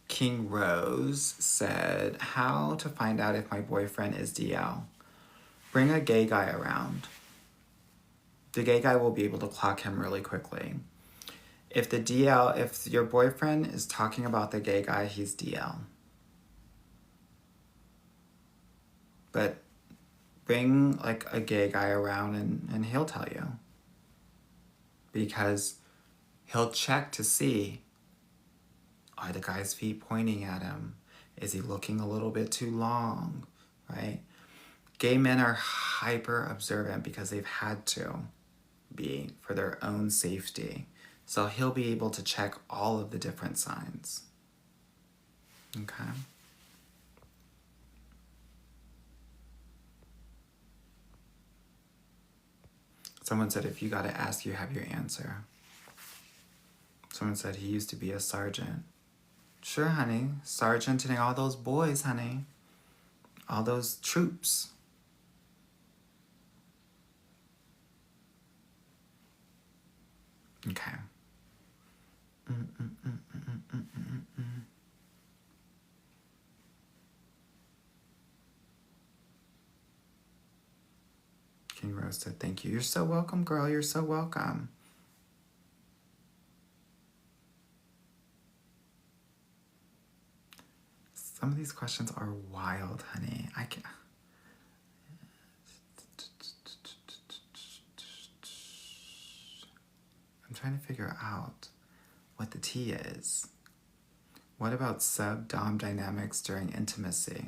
King Rose said, how to find out if my boyfriend is DL? Bring a gay guy around. The gay guy will be able to clock him really quickly. If your boyfriend is talking about the gay guy, he's DL. But bring like a gay guy around and he'll tell you. Because he'll check to see, are the guy's feet pointing at him? Is he looking a little bit too long, right? Gay men are hyper observant because they've had to be for their own safety. So he'll be able to check all of the different signs. Okay? Someone said, if you got to ask, you have your answer. Someone said he used to be a sergeant. Sure, honey. Sergeant and all those boys, honey. All those troops. Okay. King Rose said, thank you. You're so welcome, girl. You're so welcome. Some of these questions are wild, honey. I can't. I'm trying to figure out what the T is. What about sub-dom dynamics during intimacy?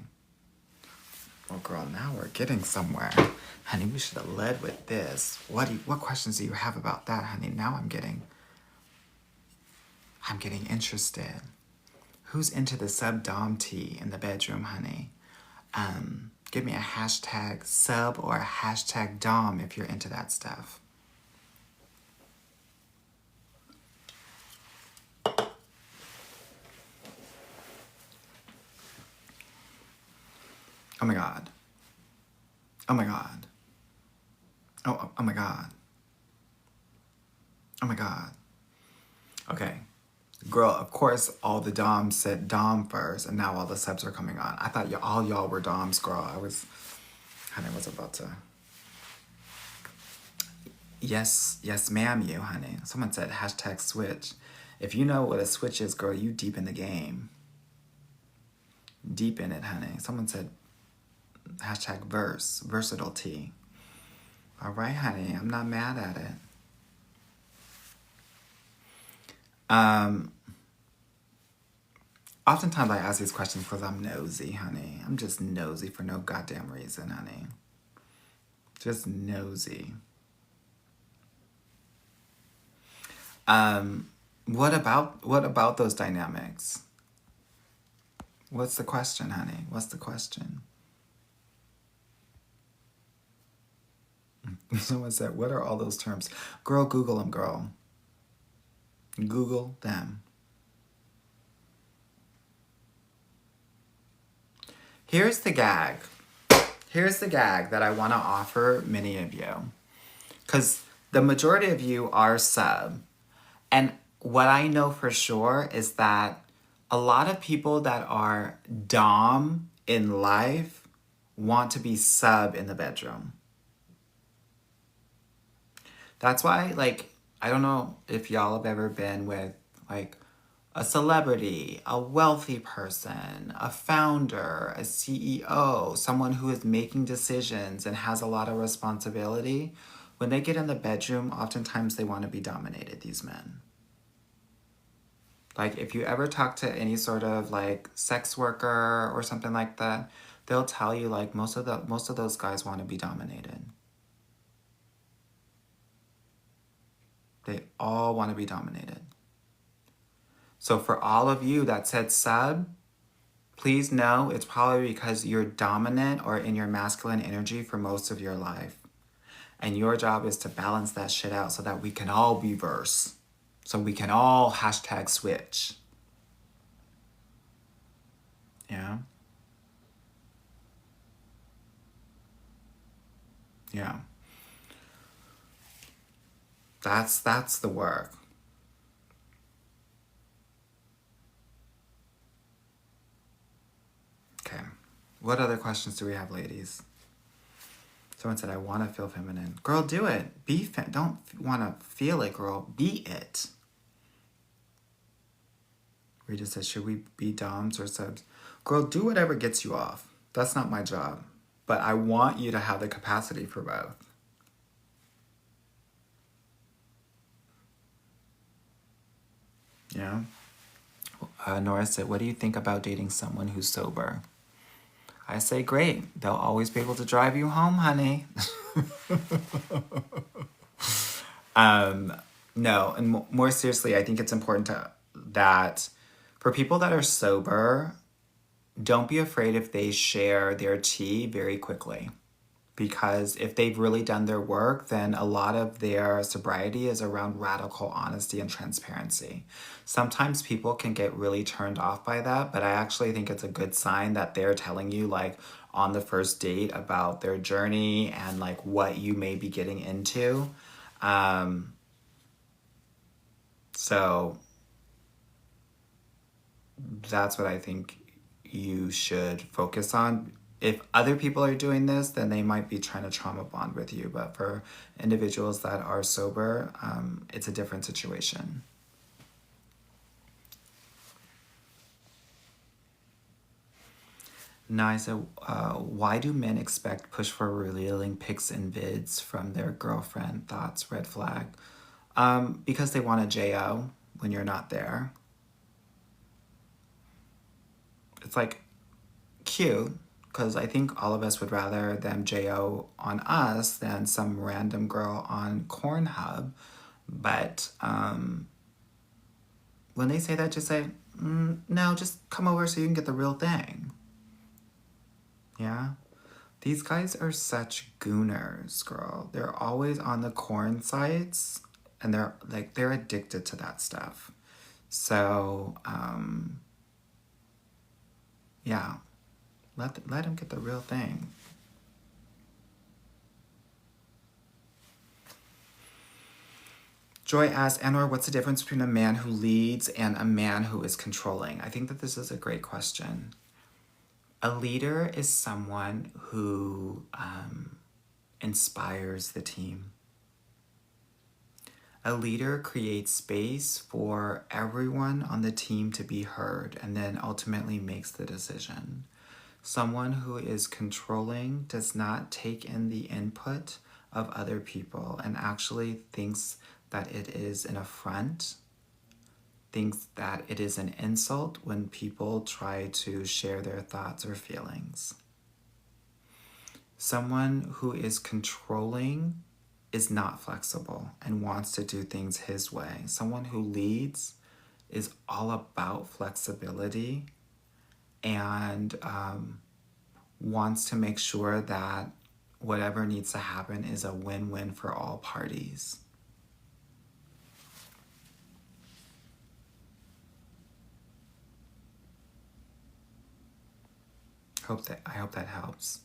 Well, girl, now we're getting somewhere. Honey, we should have led with this. What questions do you have about that, honey? Now I'm getting interested. Who's into the sub-dom tea in the bedroom, honey? Give me a hashtag sub or a hashtag dom if you're into that stuff. Oh my God. Oh my God. Oh my God. Oh my God. Okay. Girl, of course, all the doms said dom first, and now all the subs are coming on. I thought all y'all were doms, girl. I was about to. Yes, ma'am, you, honey. Someone said hashtag switch. If you know what a switch is, girl, you deep in the game. Deep in it, honey. Someone said hashtag versatile tea. All right, honey. I'm not mad at it. Oftentimes I ask these questions because I'm nosy, honey. I'm just nosy for no goddamn reason, honey. Just nosy. What about those dynamics? What's the question, honey? What's the question? Someone said, what are all those terms? Girl, Google them, girl. Google them. Here's the gag. Here's the gag that I want to offer many of you. Because the majority of you are sub. And what I know for sure is that a lot of people that are dom in life want to be sub in the bedroom. That's why, I don't know if y'all have ever been with, a celebrity, a wealthy person, a founder, a CEO, someone who is making decisions and has a lot of responsibility. When they get in the bedroom, oftentimes they want to be dominated, these men. If you ever talk to any sort of, sex worker or something like that, they'll tell you, most of those guys want to be dominated. They all want to be dominated. So for all of you that said sub, please know it's probably because you're dominant or in your masculine energy for most of your life. And your job is to balance that shit out so that we can all be verse. So we can all hashtag switch. Yeah? Yeah. That's the work. Okay. What other questions do we have, ladies? Someone said, I want to feel feminine. Girl, do it. Don't want to feel it, girl. Be it. Rita says, should we be doms or subs? Girl, do whatever gets you off. That's not my job. But I want you to have the capacity for both. Yeah? Nora said, what do you think about dating someone who's sober? I say, great. They'll always be able to drive you home, honey. No, and more seriously, I think it's important that for people that are sober, don't be afraid if they share their tea very quickly. Because if they've really done their work, then a lot of their sobriety is around radical honesty and transparency. Sometimes people can get really turned off by that, but I actually think it's a good sign that they're telling you, like, on the first date about their journey and, like, what you may be getting into. So that's what I think you should focus on. If other people are doing this, then they might be trying to trauma bond with you. But for individuals that are sober, it's a different situation. Nice. Why do men expect push for revealing pics and vids from their girlfriend? Thoughts, red flag. Because they want a JO when you're not there. It's like cute, because I think all of us would rather them JO on us than some random girl on Cornhub. But when they say that, just say, no, just come over so you can get the real thing. Yeah? These guys are such gooners, girl. They're always on the corn sites, and they're addicted to that stuff. So, yeah. Let him get the real thing. Joy asks, Anwar, what's the difference between a man who leads and a man who is controlling? I think that this is a great question. A leader is someone who inspires the team. A leader creates space for everyone on the team to be heard and then ultimately makes the decision. Someone who is controlling does not take in the input of other people and actually thinks that it is an affront, thinks that it is an insult when people try to share their thoughts or feelings. Someone who is controlling is not flexible and wants to do things his way. Someone who leads is all about flexibility and wants to make sure that whatever needs to happen is a win-win for all parties. I hope that helps.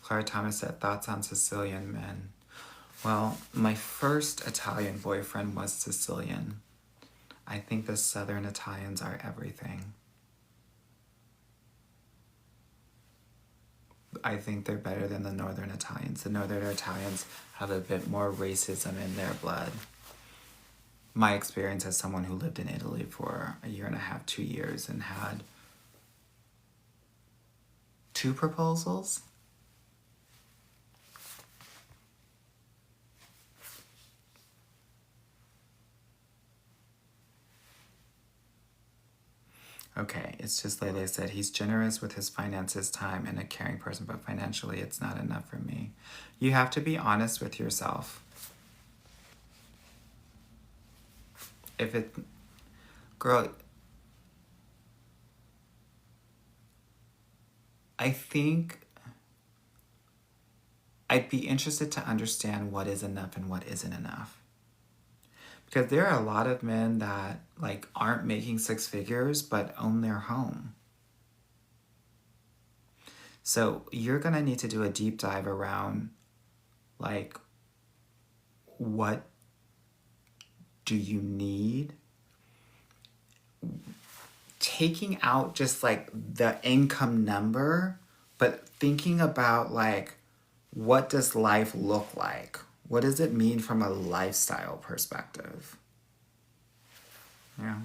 Clara Thomas said, thoughts on Sicilian men. Well, my first Italian boyfriend was Sicilian. I think the Southern Italians are everything. I think they're better than the Northern Italians. The Northern Italians have a bit more racism in their blood. My experience as someone who lived in Italy for a year and a half, 2 years, and had 2 proposals. Okay, it's just Lele said, he's generous with his finances, time, and a caring person, but financially it's not enough for me. You have to be honest with yourself. Girl, I think I'd be interested to understand what is enough and what isn't enough. Because there are a lot of men that aren't making 6 figures but own their home. So you're going to need to do a deep dive around what do you need? Taking out just the income number, but thinking about what does life look like? What does it mean from a lifestyle perspective? Yeah.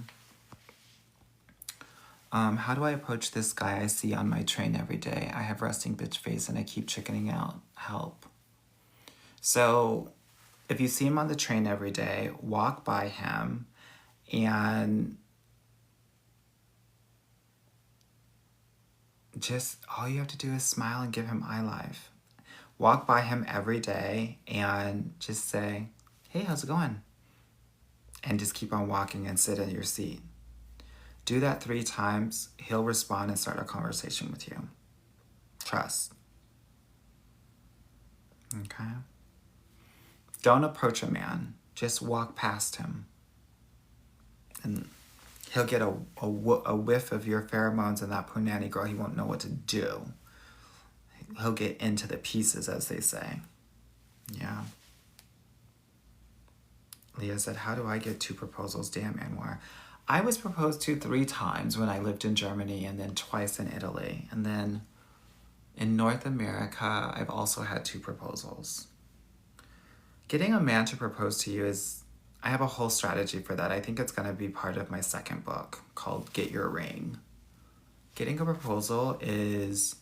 How do I approach this guy I see on my train every day? I have resting bitch face and I keep chickening out. Help. So if you see him on the train every day, walk by him and just all you have to do is smile and give him eye life. Walk by him every day and just say, hey, how's it going? And just keep on walking and sit in your seat. Do that 3 times. He'll respond and start a conversation with you. Trust. Okay? Don't approach a man. Just walk past him. And he'll get a whiff of your pheromones, and that punani girl, he won't know what to do. He'll get into the pieces, as they say. Yeah. Leah said, how do I get 2 proposals? Damn, Anwar. I was proposed to 3 times when I lived in Germany, and then twice in Italy. And then in North America, I've also had 2 proposals. Getting a man to propose to you is, I have a whole strategy for that. I think it's going to be part of my second book called Get Your Ring. Getting a proposal is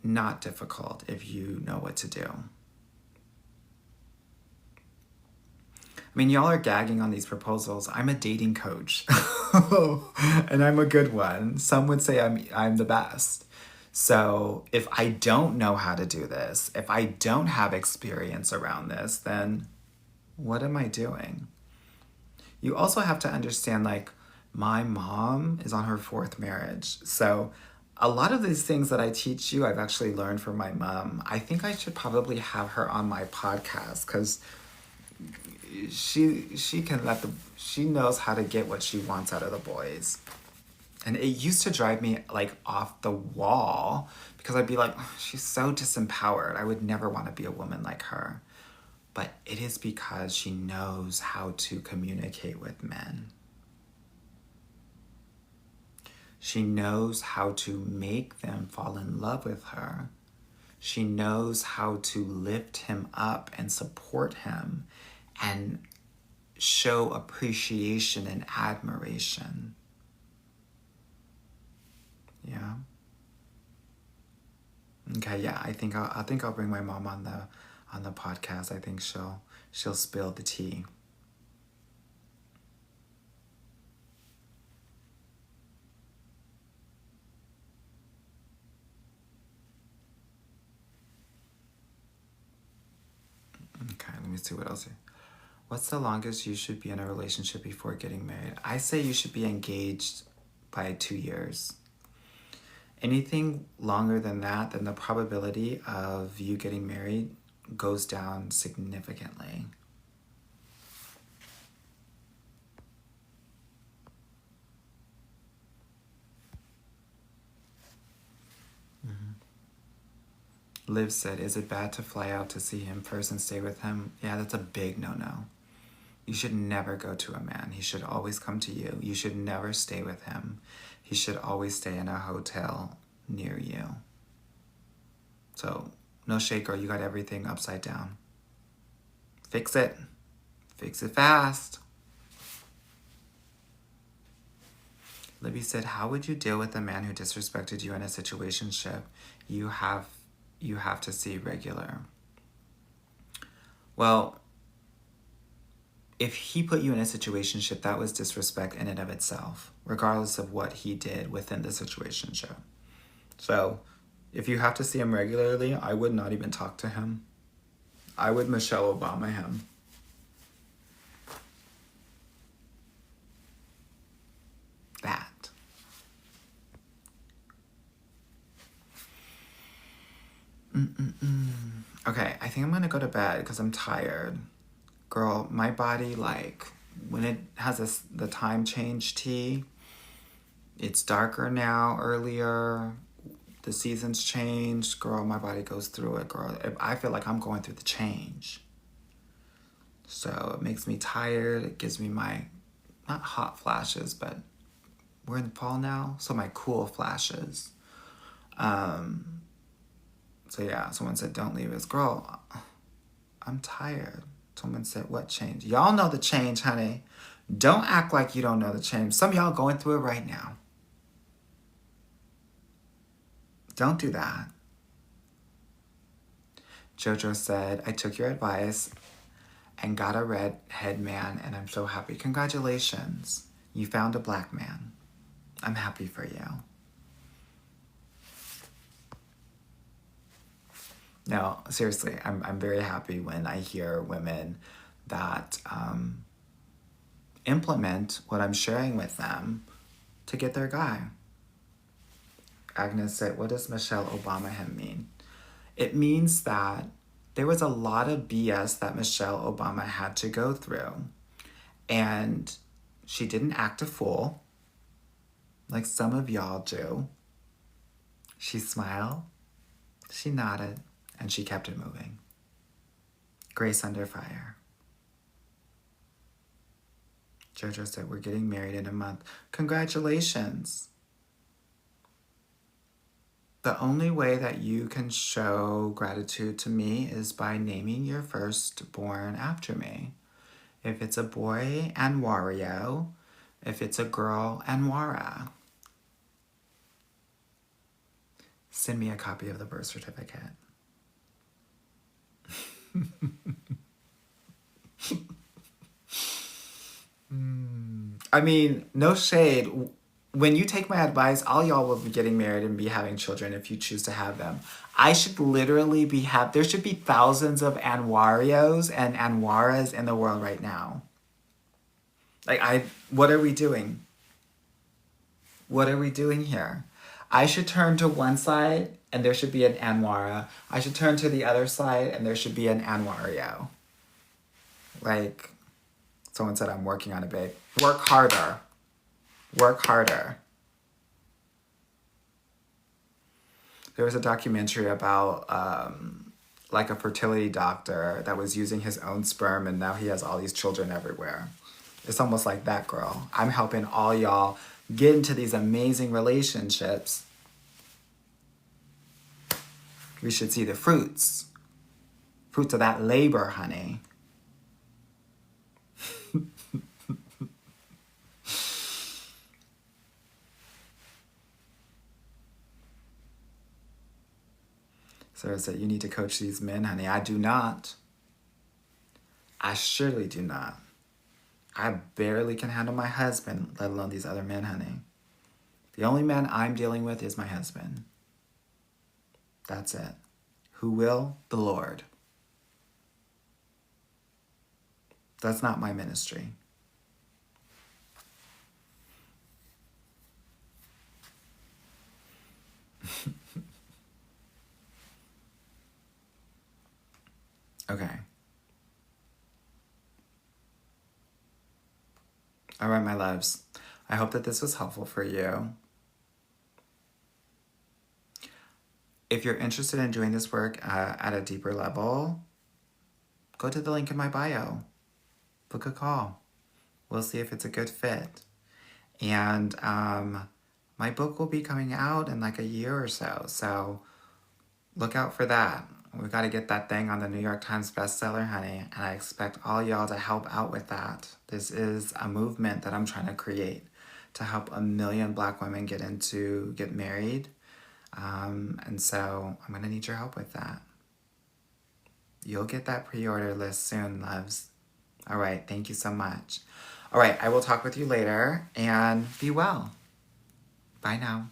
not difficult if you know what to do. I mean, y'all are gagging on these proposals. I'm a dating coach, and I'm a good one. Some would say I'm the best. So if I don't know how to do this, if I don't have experience around this, then what am I doing? You also have to understand, like, my mom is on her 4th marriage. So a lot of these things that I teach you, I've actually learned from my mom. I think I should probably have her on my podcast, because she knows how to get what she wants out of the boys. And it used to drive me like off the wall, because I'd be like, she's so disempowered. I would never want to be a woman like her. But it is because she knows how to communicate with men. She knows how to make them fall in love with her. She knows how to lift him up and support him and show appreciation and admiration. Yeah. Okay, yeah, I think I'll bring my mom on the podcast. I think she'll spill the tea. Okay, let me see what else. What's the longest you should be in a relationship before getting married? I say you should be engaged by 2 years. Anything longer than that, then the probability of you getting married goes down significantly. Liv said, is it bad to fly out to see him first and stay with him? Yeah, that's a big no-no. You should never go to a man. He should always come to you. You should never stay with him. He should always stay in a hotel near you. So, no shade, girl. You got everything upside down. Fix it. Fix it fast. Libby said, how would you deal with a man who disrespected you in a situationship you have to see regular? Well, if he put you in a situationship, that was disrespect in and of itself, regardless of what he did within the situationship. So, if you have to see him regularly, I would not even talk to him. I would Michelle Obama him. That. Okay, I think I'm gonna go to bed because I'm tired. Girl, my body, like, when it has the time change tea, it's darker now, earlier, the seasons changed. Girl, my body goes through it, girl. I feel like I'm going through the change. So it makes me tired. It gives me my, not hot flashes, but we're in the fall now, so my cool flashes. So yeah, someone said, don't leave us. Girl, I'm tired. Someone said, what change? Y'all know the change, honey. Don't act like you don't know the change. Some of y'all going through it right now. Don't do that. Jojo said, I took your advice and got a redhead man, and I'm so happy. Congratulations. You found a black man. I'm happy for you. No, seriously, I'm very happy when I hear women that implement what I'm sharing with them to get their guy. Agnes said, what does Michelle Obama him mean? It means that there was a lot of BS that Michelle Obama had to go through. And she didn't act a fool like some of y'all do. She smiled, she nodded, and she kept it moving. Grace under fire. Jojo said, we're getting married in a month. Congratulations. The only way that you can show gratitude to me is by naming your firstborn after me. If it's a boy, Anwario. If it's a girl, Anwara. Send me a copy of the birth certificate. I mean, no shade. When you take my advice, all y'all will be getting married and be having children if you choose to have them. I should literally there should be thousands of Anwarios and Anwaras in the world right now. What are we doing? What are we doing here? I should turn to one side and there should be an Anwara. I should turn to the other side and there should be an Anwario. Like, someone said I'm working on it, babe. Work harder. Work harder. There was a documentary about like a fertility doctor that was using his own sperm and now he has all these children everywhere. It's almost like that, girl. I'm helping all y'all get into these amazing relationships. We should see the fruits. Fruits of that labor, honey. Sarah said, you need to coach these men, honey. I do not. I surely do not. I barely can handle my husband, let alone these other men, honey. The only man I'm dealing with is my husband. That's it. Who will? The Lord. That's not my ministry. Okay. All right, my loves. I hope that this was helpful for you. If you're interested in doing this work at a deeper level, go to the link in my bio. Book a call. We'll see if it's a good fit. And my book will be coming out in like a year or so. So look out for that. We've got to get that thing on the New York Times bestseller, honey. And I expect all y'all to help out with that. This is a movement that I'm trying to create to help 1 million Black women get married. And so I'm going to need your help with that. You'll get that pre-order list soon, loves. All right. Thank you so much. All right. I will talk with you later and be well. Bye now.